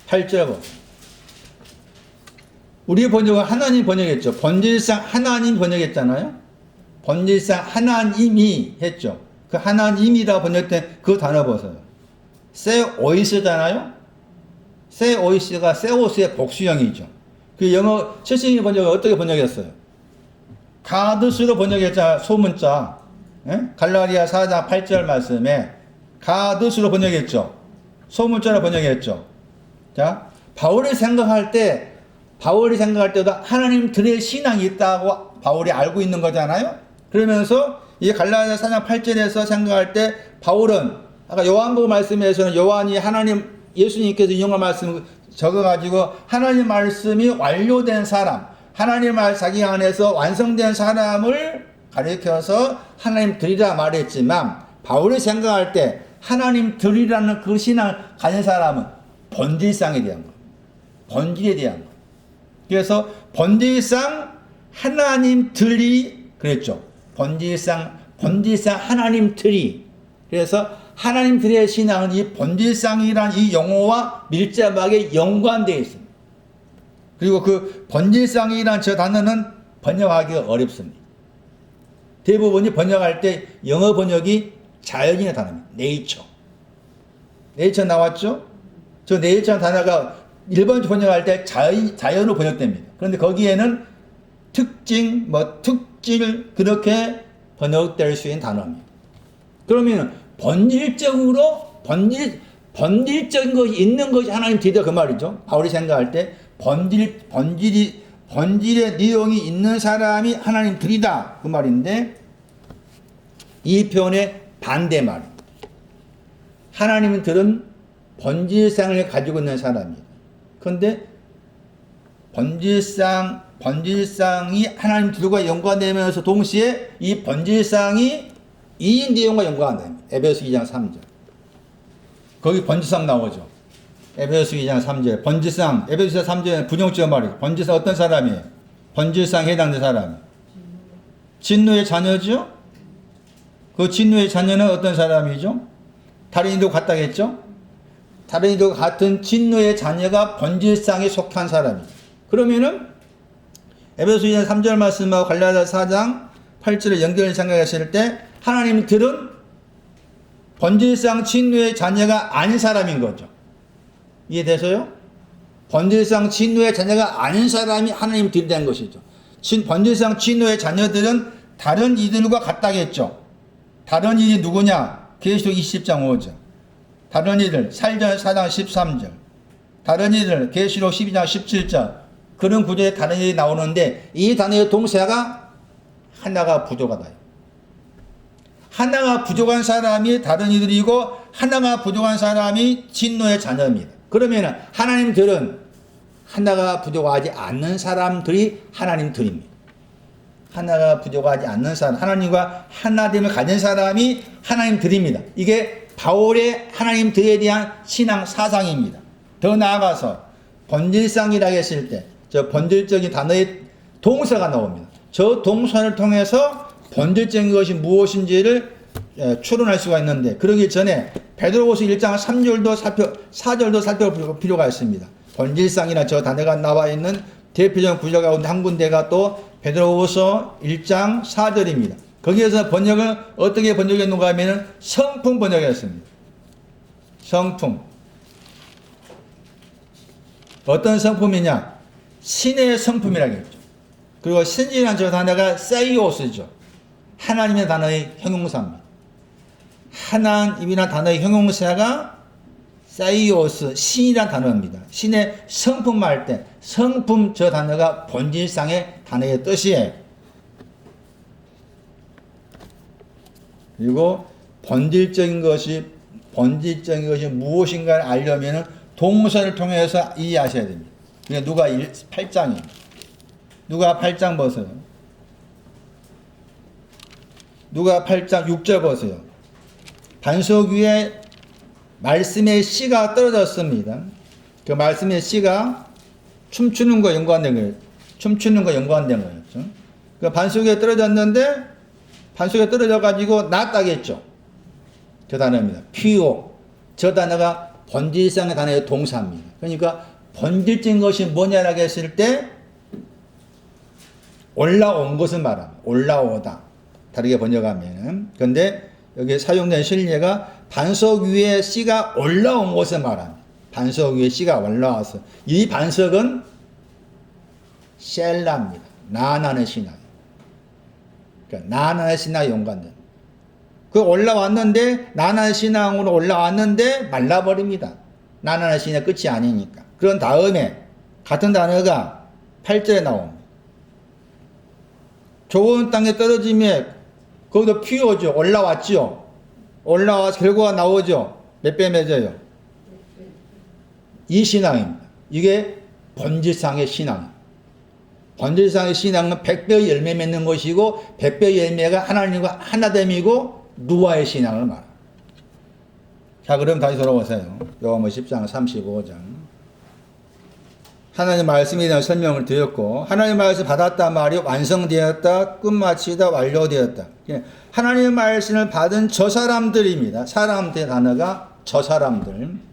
8절 보세요. 우리 번역은 하나님 번역했죠. 본질상 하나님 번역했잖아요. 본질상 하나님이 했죠. 그 하나님이라 번역된 그 단어 보세요. 세오이스잖아요. 세오이스가 세오스의 복수형이죠. 그 영어 최신의 번역을 어떻게 번역했어요? 가드스로 번역했잖아요. 소문자. 갈라디아 4장 8절 말씀에 가드스로 번역했죠. 소문자로 번역했죠. 자, 바울이 생각할 때도 하나님 들의 신앙이 있다고 바울이 알고 있는 거잖아요. 그러면서 이 갈라디아 4장 8절에서 생각할 때 바울은 아까 요한복음 말씀에서는 요한이 예수님께서 인용한 말씀 적어가지고 하나님 말씀이 완료된 사람, 하나님 말 자기 안에서 완성된 사람을 가리켜서 하나님 들이라 말했지만 바울이 생각할 때 하나님 들이라는 그 신앙을 가진 사람은 본질상에 대한 거, 본질에 대한 거. 그래서 본질상 하나님 들이 그랬죠. 본질상 하나님 들이. 그래서 하나님 들의 신앙은 이 본질상이란 이 용어와 밀접하게 연관되어 있습니다. 그리고 그 본질상이란 저 단어는 번역하기가 어렵습니다. 대부분이 번역할 때 영어 번역이 자연인의 단어입니다. 네이처 나왔죠? 저 네이처 단어가 일본 번역할 때 자연으로 번역됩니다. 그런데 거기에는 특징, 특질 그렇게 번역될 수 있는 단어입니다. 그러면 본질적인 것이 있는 것이 하나님 뒤다 그 말이죠. 바울이 생각할 때 본질의 내용이 있는 사람이 하나님 들이다 그 말인데 이 표현의 반대 말입니다. 하나님 들은 본질상을 가지고 있는 사람이에요. 그런데 본질상이 하나님 들과 연관되면서 동시에 이 본질상이 이 내용과 연관됩니다. 에베소 2장 3절. 거기 본질상 나오죠. 에베소 2장 3절. 본질상, 에베소 3절에 부정적 말이에요. 본질상 어떤 사람이에요? 본질상에 해당된 사람이에요. 진노의 자녀죠? 그 진노의 자녀는 어떤 사람이죠? 다른 이도 같다겠죠? 다른 이도 같은 진노의 자녀가 본질상에 속한 사람이에요. 그러면은 에베소 2장 3절 말씀하고 갈라디아 4장 8절에 연결을 생각했을 때 하나님 들은 본질상 진노의 자녀가 아닌 사람인 거죠. 이해되세요? 본질상 진노의 자녀가 아닌 사람이 하나님 들이된 것이죠. 본질상 진노의 자녀들은 다른 이들과 같다겠죠. 다른 이들이 누구냐? 계시록 20장 5절. 다른 이들 살전 4장 13절. 다른 이들 계시록 12장 17절. 그런 구조에 다른 이들이 나오는데 이 단어의 동사가 하나가 부족하다. 하나가 부족한 사람이 다른 이들이고 하나가 부족한 사람이 진노의 자녀입니다. 그러면 하나님들은 하나가 부족하지 않는 사람들이 하나님들입니다. 하나가 부족하지 않는 사람, 하나님과 하나됨을 가진 사람이 하나님들입니다. 이게 바울의 하나님들에 대한 신앙 사상입니다. 더 나아가서 본질상이라고 했을 때 저 본질적인 단어의 동사가 나옵니다. 저 동사를 통해서 본질적인 것이 무엇인지를 추론할 수가 있는데 그러기 전에 베드로후서 1장 4절도 살펴볼 필요가 있습니다. 본질상이나 저 단어가 나와 있는 대표적인 구절 가운데 한 군데가 또 베드로후서 1장 4절입니다. 거기에서 번역을 어떻게 번역했는가 하면 성품 번역했습니다. 성품. 어떤 성품이냐? 신의 성품이라고 했죠. 그리고 신이라는 저 단어가 세이오스죠. 하나님의 단어의 형용사입니다. 하나님이라는 단어의 형용사가 세이오스, 신이라는 단어입니다. 신의 성품 말 때 성품 저 단어가 본질상의 단어의 뜻이에요. 그리고 본질적인 것이 무엇인가를 알려면 동사를 통해서 이해하셔야 됩니다. 그러니까 누가 8장이에요. 누가 8장 보세요. 누가 8장 6절 보세요. 반석 위에 말씀의 씨가 떨어졌습니다. 그 말씀의 씨가 춤추는 거 연관된 거예요. 춤추는 거 연관된 거였죠. 그 반석에 떨어졌는데 반석에 떨어져가지고 낫다겠죠. 저 단어입니다. 피오. 저 단어가 본질상의 단어의 동사입니다. 그러니까 본질적인 것이 뭐냐라고 했을 때 올라온 것을 말합니다. 올라오다. 다르게 번역하면. 그런데 여기 사용된 실례가 반석 위에 씨가 올라온 것을 말합니다. 반석 위에 씨가 올라와서 이 반석은 셀라입니다. 나아나는 신앙. 그러니까 나아나는 신앙이 연관됩니다. 그 올라왔는데 나아나는 신앙으로 올라왔는데 말라버립니다. 나아나는 신앙의 끝이 아니니까. 그런 다음에 같은 단어가 8절에 나옵니다. 좋은 땅에 떨어지면 거기도 피어오죠. 올라왔죠. 올라와서 결과가 나오죠. 몇 배 맺어요? 이 신앙입니다. 이게 본질상의 신앙입니다. 본질상의 신앙은 100배의 열매 맺는 것이고 100배의 열매가 하나님과 하나됨이고 누아의 신앙을 말합니다. 자, 그럼 다시 돌아오세요. 요한복음 10장 35장. 하나님 말씀에 대한 설명을 드렸고 하나님 말씀 받았다 말이 완성되었다, 끝마치다, 완료되었다. 하나님의 말씀을 받은 저 사람들입니다. 사람들의 단어가 저 사람들.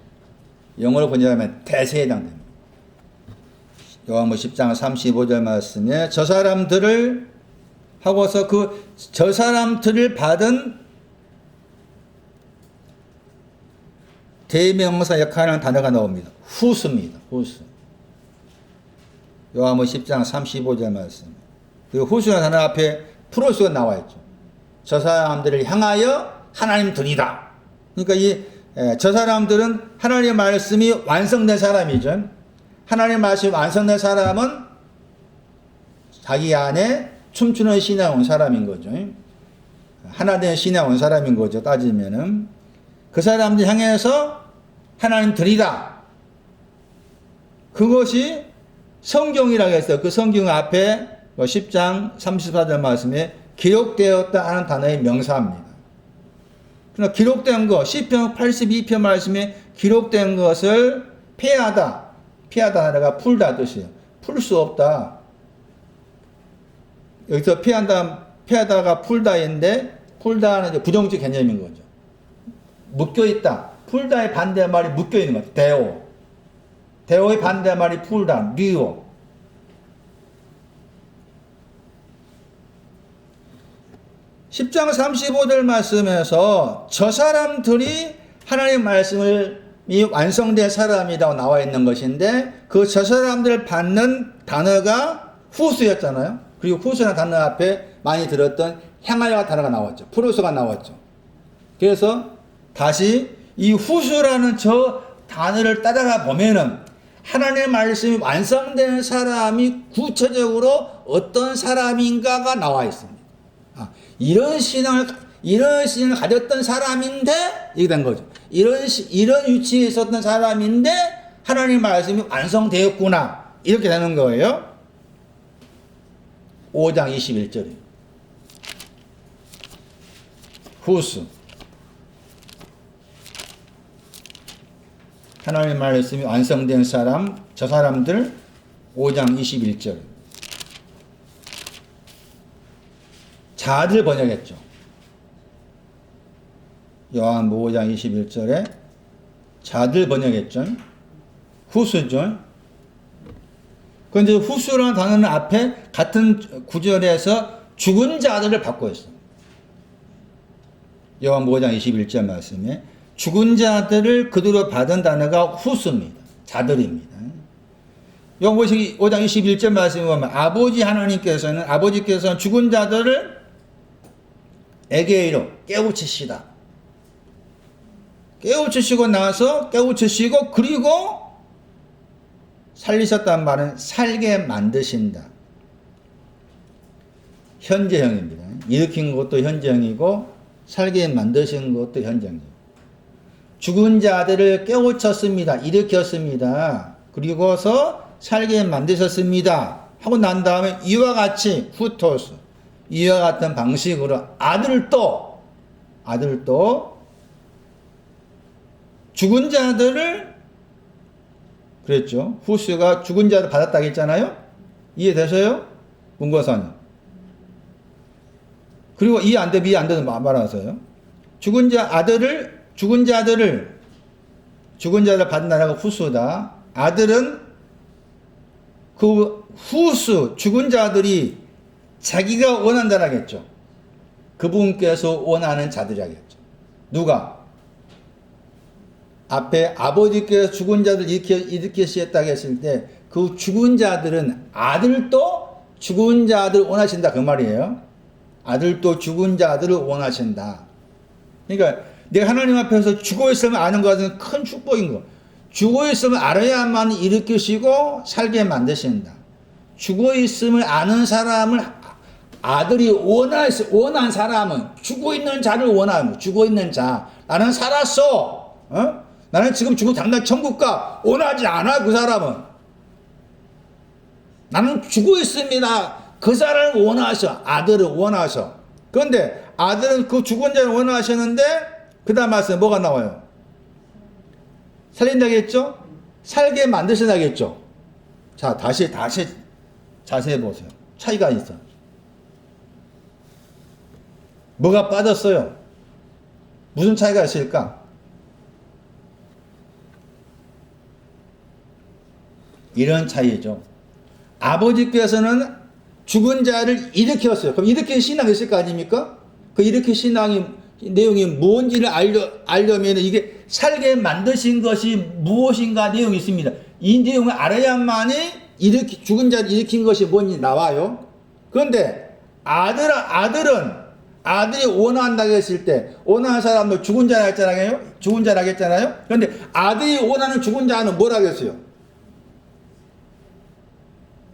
영어로 번역하면 대세에 해당됩니다. 요한복음 10장 35절 말씀에 저 사람들을 하고서 그 저 사람들을 받은 대명사 역할하는 단어가 나옵니다. 후수입니다. 후수. 요한복음 10장 35절 말씀. 그 후수라는 단어 앞에 프로스가 나와 있죠. 저 사람들을 향하여 하나님들이다. 그러니까 저 사람들은 하나님의 말씀이 완성된 사람이죠. 하나님의 말씀이 완성된 사람은 자기 안에 춤추는 신앙 온 사람인 거죠. 하나된 신앙 온 사람인 거죠. 따지면은 그 사람들 향해서 하나님들이다. 그것이 성경이라고 했어요. 그 성경 앞에 10장 34절 말씀에 기록되었다 하는 단어의 명사입니다. 그러나 기록된 거, 시편 82편 말씀에 기록된 것을 폐하다. 피하다 하다가 풀다 뜻이에요. 풀 수 없다. 여기서 피하다가 풀다인데, 풀다는 부정적 개념인 거죠. 묶여있다. 풀다의 반대말이 묶여있는 거죠. 대오. 대오의 반대말이 풀다. 리오. (10장 35절) 말씀에서 저 사람들이 하나님의 말씀을 완성된 사람이라고 나와 있는 것인데 그 저 사람들을 받는 단어가 후수였잖아요. 그리고 후수라는 단어 앞에 많이 들었던 향하여가 단어가 나왔죠. 프로소가 나왔죠. 그래서 다시 이 후수라는 저 단어를 따라가 보면은 하나님의 말씀이 완성된 사람이 구체적으로 어떤 사람인가가 나와 있습니다. 이런 신앙을 가졌던 사람인데 이게 된 거죠. 이런 위치에 있었던 사람인데 하나님의 말씀이 완성되었구나 이렇게 되는 거예요. 5장 21절에 후수 하나님의 말씀이 완성된 사람, 저 사람들 5장 21절 자들 번역했죠. 요한복음 5장 21절에 자들 번역했죠. 후수죠. 그런데 후수라는 단어는 앞에 같은 구절에서 죽은 자들을 받고 있어요. 요한복음 5장 21절 말씀에 죽은 자들을 그대로 받은 단어가 후수입니다. 자들입니다. 요한복음 5장 21절 말씀에 보면 아버지께서는 죽은 자들을 에게이로 깨우치시다. 깨우치시고 나서 깨우치시고 그리고 살리셨다는 말은 살게 만드신다. 현재형입니다. 일으킨 것도 현재형이고 살게 만드신 것도 현재형이고 죽은 자들을 깨우쳤습니다. 일으켰습니다. 그리고서 살게 만드셨습니다. 하고 난 다음에 이와 같이 후토스 이와 같은 방식으로 아들도 죽은 자들을 그랬죠. 후스가 죽은 자들 받았다고 했잖아요. 이해되세요? 문과사님. 그리고 이해 안 되면 말하세요. 죽은 자들을 받은 나라가 후스다. 아들은 그 후스 죽은 자들이 자기가 원한다라겠죠. 그분께서 원하는 자들이라겠죠. 누가? 앞에 아버지께서 죽은 자들 일으키시겠다고 했을 때 그 죽은 자들은 아들도 죽은 자들 원하신다 그 말이에요. 아들도 죽은 자들을 원하신다. 그러니까 내가 하나님 앞에서 죽어 있으면 아는 것은 큰 축복인 거. 죽어 있으면 알아야만 일으키시고 살게 만드신다. 죽어 있음을 아는 사람을 아들이 원한 사람은 죽어 있는 자를 원하는 죽어 있는 자. 나는 살았어. 나는 지금 죽어 당장 천국 가. 원하지 않아 그 사람은. 나는 죽어 있습니다. 그 사람을 원하셔. 아들을 원하셔. 그런데 아들은 그 죽은 자를 원하시는데 그 다음 말씀에 뭐가 나와요? 살린다겠죠? 살게 만드신다겠죠? 자, 다시 자세히 보세요. 차이가 있어. 뭐가 빠졌어요? 무슨 차이가 있을까? 이런 차이죠. 아버지께서는 죽은 자를 일으켰어요. 그럼 일으킨 신앙이 있을 거 아닙니까? 그 일으킨 신앙이 내용이 뭔지를 알려면 이게 살게 만드신 것이 무엇인가 내용이 있습니다. 이 내용을 알아야만이 죽은 자를 일으킨 것이 뭔지 나와요. 그런데 아들이 원한다고 했을 때 원하는 사람도 죽은 자라 했잖아요. 죽은 자라 했잖아요. 그런데 아들이 원하는 죽은 자는 뭐라 했어요?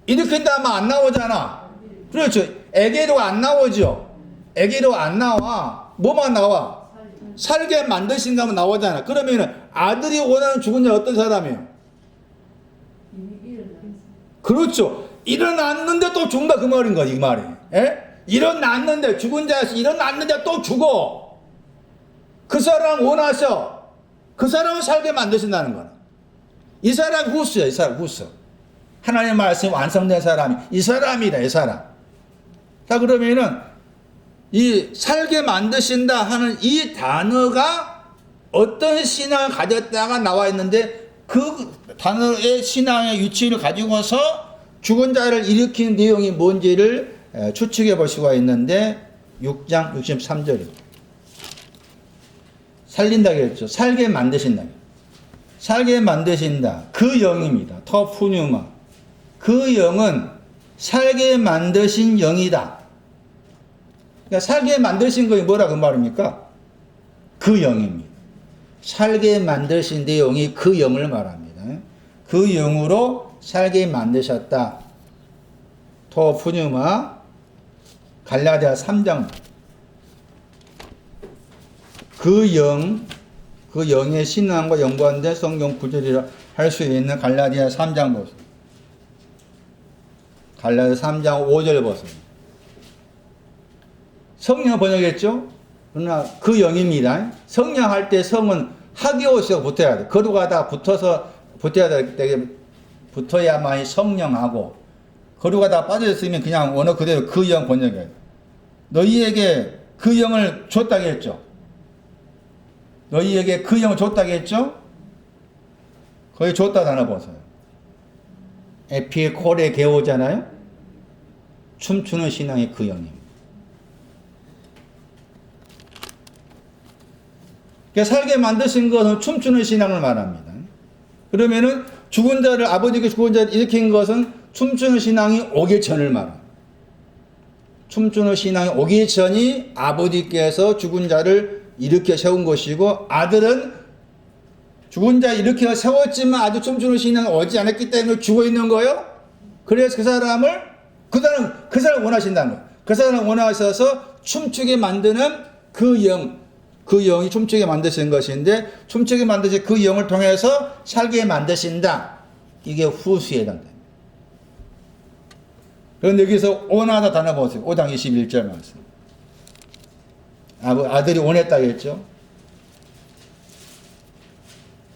일으킨다 하면 안 나오잖아. 그렇죠. 에게로가 안 나오죠. 에게로가 안 나와. 뭐만 나와? 살게 만드신가 하면 나오잖아. 그러면 아들이 원하는 죽은 자 어떤 사람이에요? 그렇죠. 일어났는데 또 죽는다 그 말인 거지. 이 말이. 예? 일어났는데 죽은 자에서 일어났는데 또 죽어. 그 사람 원하셔. 그 사람을 살게 만드신다는 거야. 이 사람 후스야. 이 사람 후스. 하나님의 말씀이 완성된 사람이 이 사람이다. 이 사람. 자 그러면은 이 살게 만드신다 하는 이 단어가 어떤 신앙을 가졌다가 나와 있는데 그 단어의 신앙의 위치를 가지고서 죽은 자를 일으키는 내용이 뭔지를 추측해 볼 수가 있는데 6장 63절입니다. 살린다고 했죠. 살게 만드신다. 살게 만드신다. 그 영입니다. 터 푸뉴마. 그 영은 살게 만드신 영이다. 그러니까 살게 만드신 것이 뭐라고 말입니까? 그 영입니다. 살게 만드신 내용이 그 영을 말합니다. 그 영으로 살게 만드셨다. 토 푸뉴마 갈라디아 3장. 그 영의 신앙과 연관된 성경 구절이라 할 수 있는 갈라디아 3장 보세요. 갈라디아 3장 5절 보세요. 성령 번역했죠? 그러나 그 영입니다. 성령 할 때 성은 하기오스가 붙어야 돼. 거룩하다 붙어야만이 성령하고, 거룩하다 빠져있으면 그냥 원어 그대로 그 영 번역해요. 너희에게 그 영을 줬다고 했죠? 너희에게 그 영을 줬다고 했죠? 거기 줬다 단어 보세요. 에피콜의 개오잖아요? 춤추는 신앙이 그 영입니다. 그러니까 살게 만드신 것은 춤추는 신앙을 말합니다. 그러면은 죽은 자를, 아버지께 죽은 자를 일으킨 것은 춤추는 신앙이 오기 전을 말합니다. 춤추는 신앙이 오기 전이 아버지께서 죽은 자를 일으켜 세운 것이고, 아들은 죽은 자 일으켜 세웠지만 아주 춤추는 신앙이 오지 않았기 때문에 죽어 있는 거예요. 그래서 그 사람을 원하신다는 거예요. 그 사람을 원하셔서 춤추게 만드는 그 영이 춤추게 만드신 것인데, 춤추게 만드신 그 영을 통해서 살게 만드신다. 이게 후수에 해당됩니다. 그런데 여기서 원하다 단어 보세요. 5장 21절 말씀. 아들이 원했다고 했죠.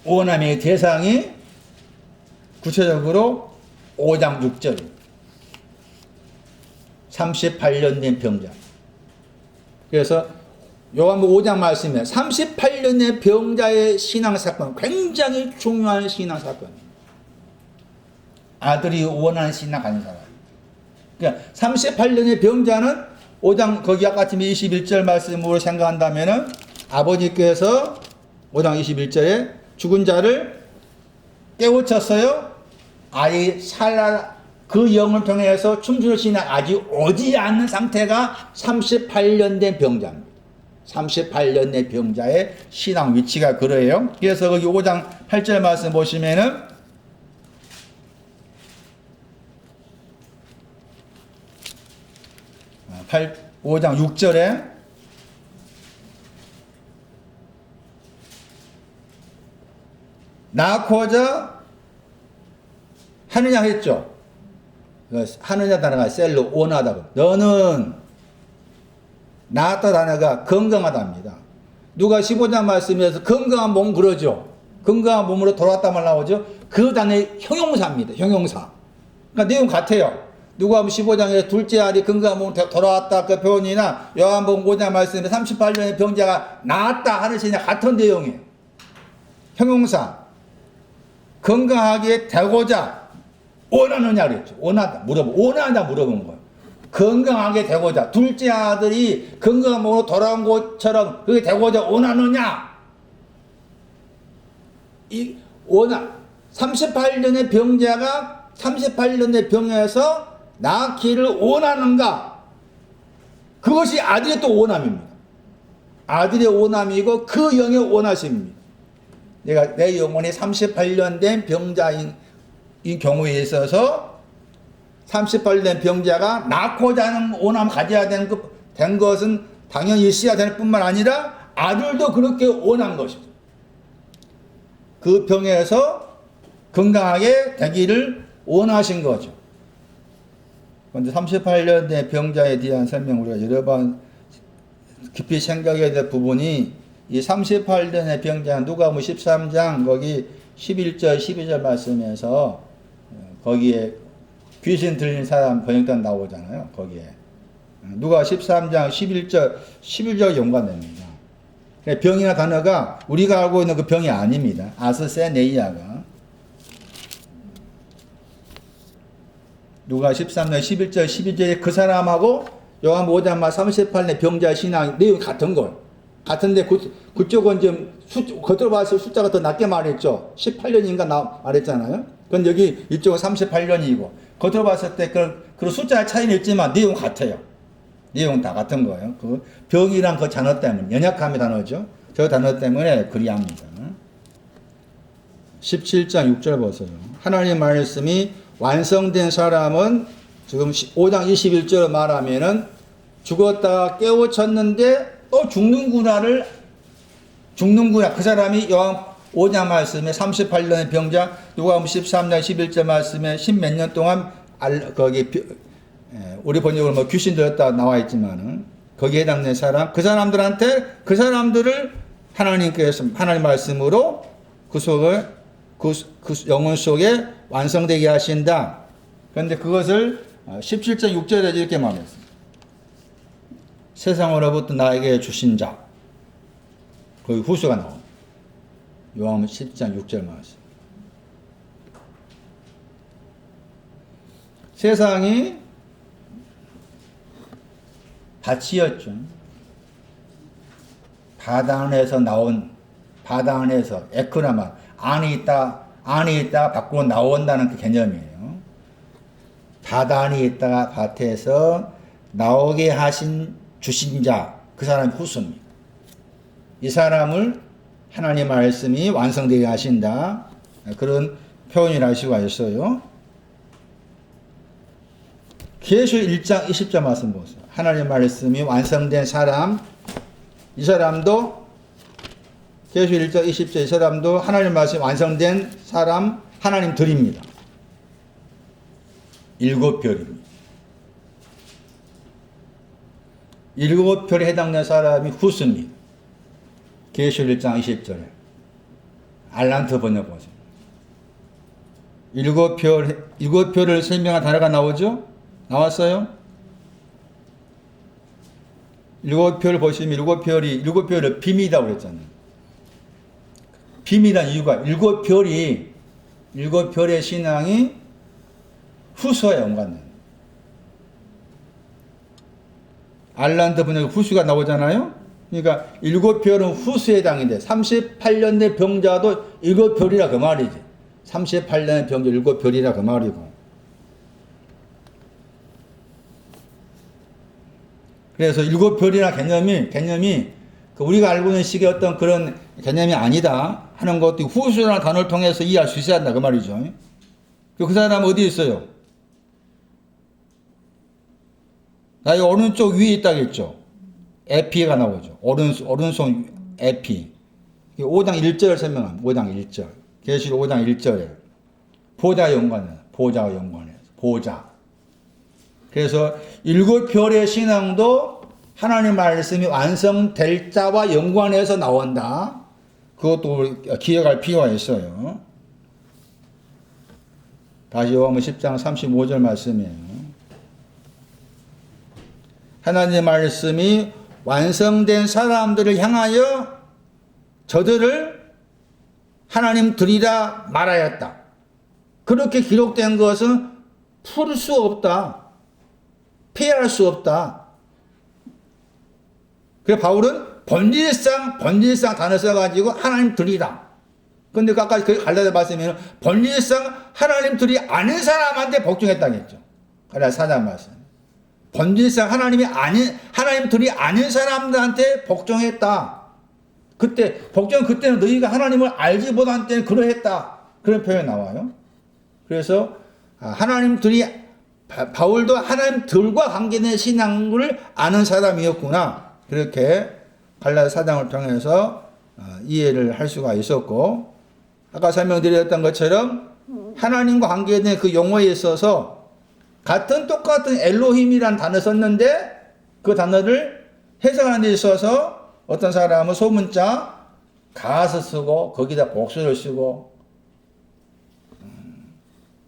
원함의 대상이 구체적으로 5장 6절. 38년 된 병자. 그래서 요한복음 5장 말씀에 38년 된 병자의 신앙 사건, 굉장히 중요한 신앙 사건입니다. 아들이 원하는 신앙 가진 사람. 그러니까 38년의 병자는 5장 거기 아까 21절 말씀으로 생각한다면은, 아버지께서 5장 21절에 죽은 자를 깨우쳤어요. 아이 그 영을 통해서 춤추는 신앙 아직 오지 않는 상태가 38년 된 병자입니다. 38년 된 병자의 신앙 위치가 그래요. 그래서 거기 5장 8절 말씀 보시면은, 5장 6절에 낳고자 하느냐 했죠. 하느냐 단어가 셀로 원하다고. 너는 낳았다 단어가 건강하답니다. 누가 15장 말씀에서 건강한 몸 그러죠. 건강한 몸으로 돌아왔다 말 나오죠. 그 단어의 형용사입니다. 형용사. 그러니까 내용 같아요. 누가복음 15장에 둘째 아들이 건강한 몸으로 돌아왔다 그 표현이나 요한복음 5장 말씀에 38년의 병자가 나았다 하는 시나 같은 내용이에요. 형용사. 건강하게 되고자 원하느냐 그랬죠. 원하다 물어본 거예요. 건강하게 되고자, 둘째 아들이 건강한 몸으로 돌아온 것처럼 그게 되고자 원하느냐? 38년의 병자가 38년의 병에서 낳기를 원하는가? 그것이 아들의 또 원함입니다. 아들의 원함이고 그 영의 원하심입니다. 내 영혼이 38년 된 병자인 이 경우에 있어서 38년 된 병자가 낳고자 하는 원함 가져야 된 것은 당연히 있어야 되는 뿐만 아니라 아들도 그렇게 원한 것이죠. 그 병에서 건강하게 되기를 원하신 거죠. 그런데 38년 된 병자에 대한 설명 우리가 여러 번 깊이 생각해야 될 부분이, 이 38년의 병자는 누가복음 13장 거기 11절 12절 말씀에서 거기에 귀신 들린 사람 번역단 나오잖아요. 거기에 누가 13장 11절 연관됩니다. 병이나 단어가 우리가 알고 있는 그 병이 아닙니다. 아스세네이아가 누가 13장 11절 12절에 그 사람하고 요한복음 5장 38년 병자의 신앙 내용이 같은 걸. 같은데 그쪽은 좀 겉으로 봤을 때 숫자가 더 낮게 말했죠. 18년인가 말했잖아요. 그건 여기 이쪽은 38년이고 겉으로 봤을 때 그 숫자 차이는 있지만 내용 같아요. 내용은 다 같은 거예요. 그 병이란 그 단어 때문에 연약함의 단어죠. 저 단어 때문에 그리합니다. 17장 6절 보세요. 하나님 말씀이 완성된 사람은 지금 5장 21절 말하면은 죽었다가 깨우쳤는데 또 죽는구나. 그 사람이 요한 5장 말씀에 38년의 병자, 요한 13장 11절 말씀에 10몇 년 동안 거기 우리 번역으로 뭐 귀신 들었다 나와 있지만은 거기에 해당된 사람, 그 사람들한테 그 사람들을 하나님께서 하나님 말씀으로 그 속을 그 영혼 속에 완성되게 하신다. 그런데 그것을 17장 6절에 이렇게 말했습니다. 세상으로부터 나에게 주신 자. 거기 후수가 나옵니다. 요한복음 10장 6절 말씀. 세상이 밭이었죠. 바다 안에서 에크나만 안에 있다 밖으로 나온다는 그 개념이에요. 바다 안에 있다가 밭에서 나오게 주신 자, 그 사람이 후수입니다. 이 사람을 하나님 말씀이 완성되게 하신다. 그런 표현을 할 수가 있어요. 계시록 1장 20절 말씀 보세요. 하나님 말씀이 완성된 사람, 이 사람도 계시록 1장 20절 이 사람도 하나님 말씀이 완성된 사람 하나님들입니다. 7별입니다. 7별에 해당되는 사람이 후스입니다. 계시록 1장 20절에 알란트 번역 보세요. 7별을 설명한 단어가 나오죠? 나왔어요? 7별 보시면 7별을 비밀이라고 그랬잖아요. 비밀한 이유가 7별의 신앙이 후수와 연관돼요. 알란트 번역 후수가 나오잖아요. 그러니까 7별은 후수에 해당인데 38년의 병자도 7별이라 그 말이지. 38년의 병자 7별이라 그 말이고. 그래서 7별이나 개념이 우리가 알고 있는 식의 어떤 그런 개념이 아니다 하는 것도 후수라는 단어를 통해서 이해할 수 있어야 한다 그 말이죠. 그 사람은 어디 있어요? 나의 오른쪽 위에 있다겠죠. 에피가 나오죠. 오른손 에피. 5장 1절을 설명합니다. 5장 1절. 계시록 5장 1절에 보좌와 연관해서 보좌. 그래서 7별의 신앙도 하나님 말씀이 완성될 자와 연관해서 나온다. 그것도 기억할 필요가 있어요. 다시 요한복음 10장 35절 말씀이에요. 하나님의 말씀이 완성된 사람들을 향하여 저들을 하나님 들이라 말하였다. 그렇게 기록된 것은 풀 수 없다. 피할 수 없다. 그래서 바울은 번질상 단어 써가지고 하나님 들이라. 근데 아까 그 갈라디아 말씀에는 번질상 하나님 들이 아는 사람한테 복종했다겠죠. 갈라디아 4장 말씀. 번질상 하나님 들이 아는 사람들한테 복종했다. 그때는 너희가 하나님을 알지 못한 때는 그러했다. 그런 표현이 나와요. 그래서 바울도 하나님들과 관계된 신앙을 아는 사람이었구나. 그렇게 갈라디아 4장을 통해서 이해를 할 수가 있었고, 아까 설명드렸던 것처럼 하나님과 관계된 그 용어에 있어서 똑같은 엘로힘이라는 단어 썼는데 그 단어를 해석하는 데 있어서 어떤 사람은 소문자 가서 쓰고 거기다 복수를 쓰고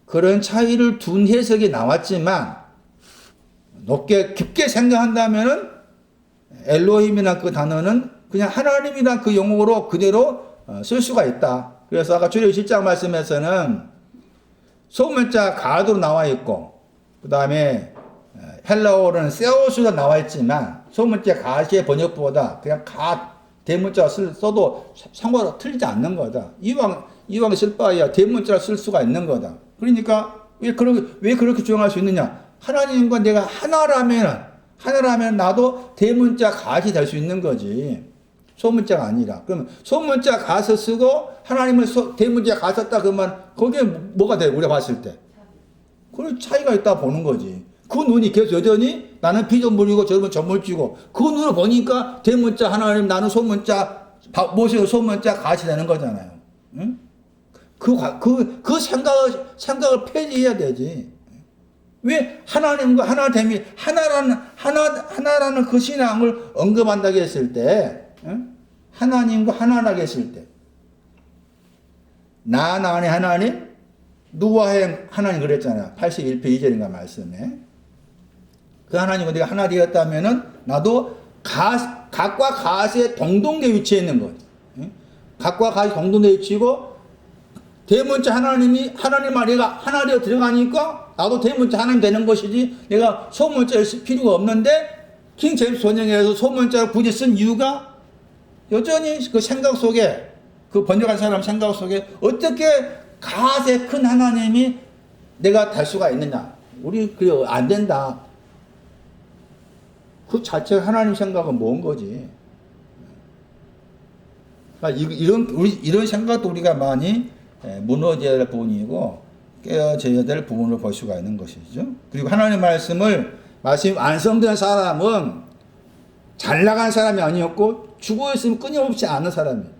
그런 차이를 둔 해석이 나왔지만 깊게 생각한다면은 엘로힘이나 그 단어는 그냥 하나님이란 그 용어로 그대로 쓸 수가 있다. 그래서 아까 출애굽 10장 말씀에서는 소문자 가드로 나와 있고 그 다음에 헬라어로는 세오스가 나와 있지만 소문자 가시의 번역보다 그냥 대문자 써도 상관없 틀리지 않는 거다. 이왕 쓸 바에야 대문자를 쓸 수가 있는 거다. 그러니까 왜 그렇게 주장할 수 있느냐? 하나님과 내가 하나라면 나도 대문자 갓이 될 수 있는 거지. 소문자가 아니라. 그러면 소문자 갓을 쓰고 하나님은 대문자 갓 썼다 그러면 거기에 뭐가 돼? 우리가 봤을 때. 그런 차이가 있다 보는 거지. 그 눈이 계속 여전히 나는 피조물이고 저러면 전물지고 그 눈을 보니까 대문자 하나님 나는 소문자 모세의 소문자 갓이 되는 거잖아요. 응? 그 생각을 폐지해야 되지. 왜 하나님과 하나됨이 하나라는 그 신앙을 언급한다고 했을 때, 응? 하나님과 하나라고 했을 때, 나 안에 하나님, 누구와의 하나님 그랬잖아요. 81편 2절인가 말씀에. 그 하나님과 내가 하나 되었다면은 나도 각과 갓에 동동대 위치해 있는 거예요. 응? 각과 갓이 동동대 위치고 대문자 하나님 내가 하나 되어 들어가니까 나도 대문자 하나님 되는 것이지 내가 소문자를 쓸 필요가 없는데 킹 제임스 번역에서 소문자를 굳이 쓴 이유가 여전히 그 생각 속에 그 번역한 사람 생각 속에 어떻게 갓에 큰 하나님이 내가 될 수가 있느냐. 우리 그래 안 된다. 그 자체가 하나님 생각은 뭔 거지. 그러니까 이런 생각도 우리가 많이 무너져야 될 부분이고 깨어져야 될 부분을 볼 수가 있는 것이죠. 그리고 하나님 말씀 완성된 사람은 잘 나간 사람이 아니었고 죽어 있으면 끊임없이 아는 사람이에요.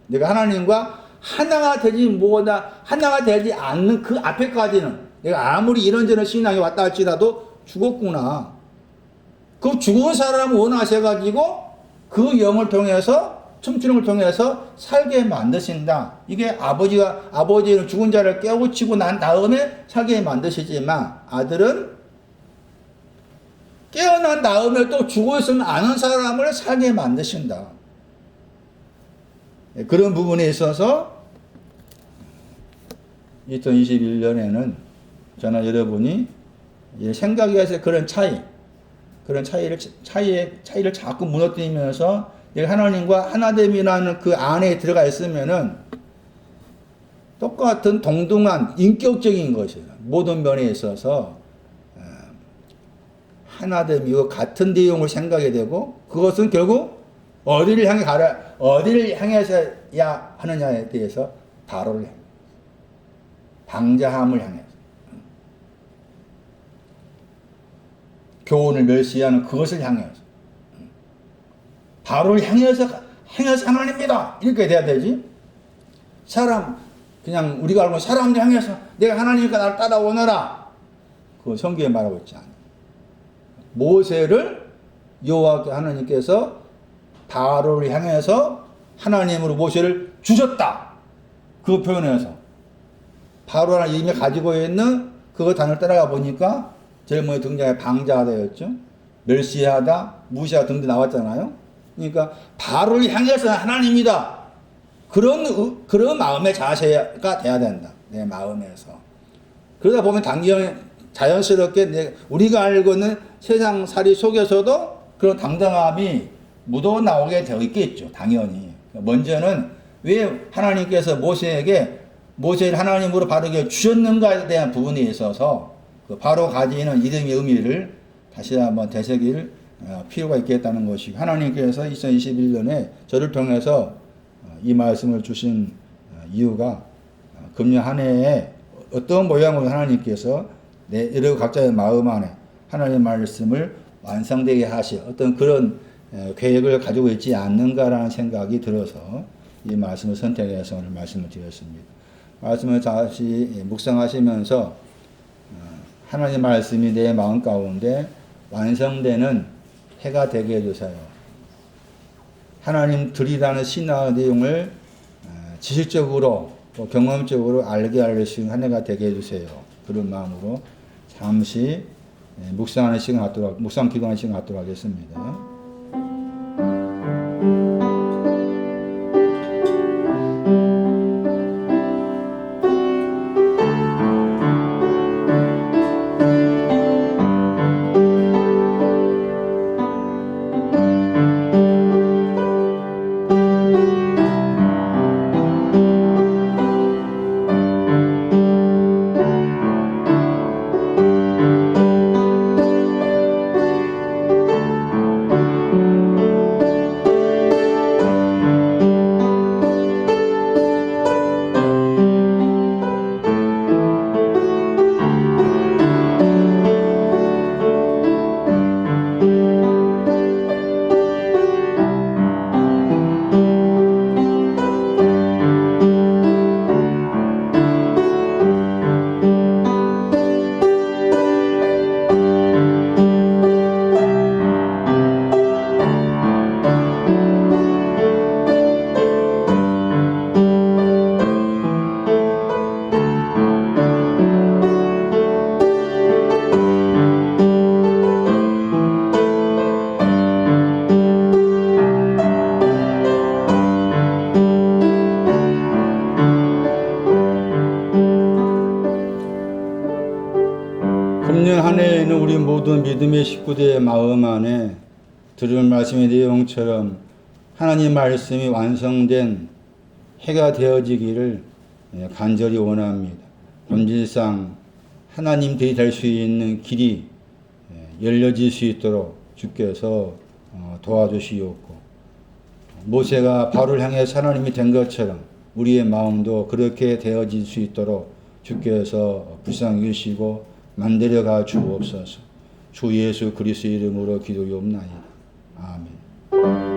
내가 하나님과 하나가 되지 않는 그 앞에까지는 내가 아무리 이런저런 신앙이 왔다 할지라도 죽었구나. 그 죽은 사람을 원하셔가지고 그 영을 통해서 춤추는 걸 통해서 살게 만드신다. 이게 아버지는 죽은 자를 깨우치고 난 다음에 살게 만드시지만 아들은 깨어난 다음에 또 죽어있으면 아는 사람을 살게 만드신다. 그런 부분에 있어서 2021년에는 저나 여러분이 생각에서 그런 차이를 자꾸 무너뜨리면서 내가 하나님과 하나됨이라는 그 안에 들어가 있으면은 똑같은 동등한 인격적인 것이에요. 모든 면에 있어서 하나됨이고 같은 내용을 생각하게 되고 그것은 결국 어디를 향해서야 하느냐에 대해서 바로를 향해 방자함을 향해서 교훈을 멸시하는 그것을 향해서 바로를 향해서 하나님입니다. 이렇게 돼야 되지. 그냥 우리가 알고 사람들 향해서 내가 하나님이니까 나를 따라오너라. 그거 성경에 말하고 있지 않아요. 모세를 여호와 하나님께서 바로를 향해서 하나님으로 모세를 주셨다. 그 표현에서 바로라는 이름이 가지고 있는 그거 단어를 따라가 보니까 제일 먼저 등장해 방자하다였죠. 멸시하다, 무시하다 등등 나왔잖아요. 그러니까 바로를 향해서 하나님이다. 그런 마음의 자세가 돼야 된다. 내 마음에서. 그러다 보면 당연히 자연스럽게 우리가 알고 있는 세상살이 속에서도 그런 당당함이 묻어 나오게 되어 있겠죠. 당연히. 먼저는 왜 하나님께서 모세를 하나님으로 바르게 주셨는가에 대한 부분에 있어서 그 바로 가지는 이름의 의미를 다시 한번 되새길 필요가 있겠다는 것이고 하나님께서 2021년에 저를 통해서 이 말씀을 주신 이유가 금년 한 해에 어떤 모양으로 하나님께서 여러 각자의 마음 안에 하나님의 말씀을 완성되게 하실 어떤 그런 계획을 가지고 있지 않는가라는 생각이 들어서 이 말씀을 선택해서 오늘 말씀을 드렸습니다. 말씀을 다시 묵상하시면서 하나님의 말씀이 내 마음 가운데 완성되는 해가 되게 해주세요. 하나님 들이라는 신앙의 내용을 지식적으로 또 경험적으로 알게 할 수 있는 한 해가 되게 해주세요. 그런 마음으로 잠시 묵상 기도하는 시간 갖도록 하겠습니다. 모든 믿음의 식구들의 마음 안에 들은 말씀의 내용처럼 하나님 말씀이 완성된 해가 되어지기를 간절히 원합니다. 본질상 하나님들이 될 수 있는 길이 열려질 수 있도록 주께서 도와주시옵고, 모세가 바로를 향해 하나님이 된 것처럼 우리의 마음도 그렇게 되어질 수 있도록 주께서 불쌍히 여기시고 만들어가 주옵소서. 주 예수 그리스도의 이름으로 기도하옵나이다. 아멘.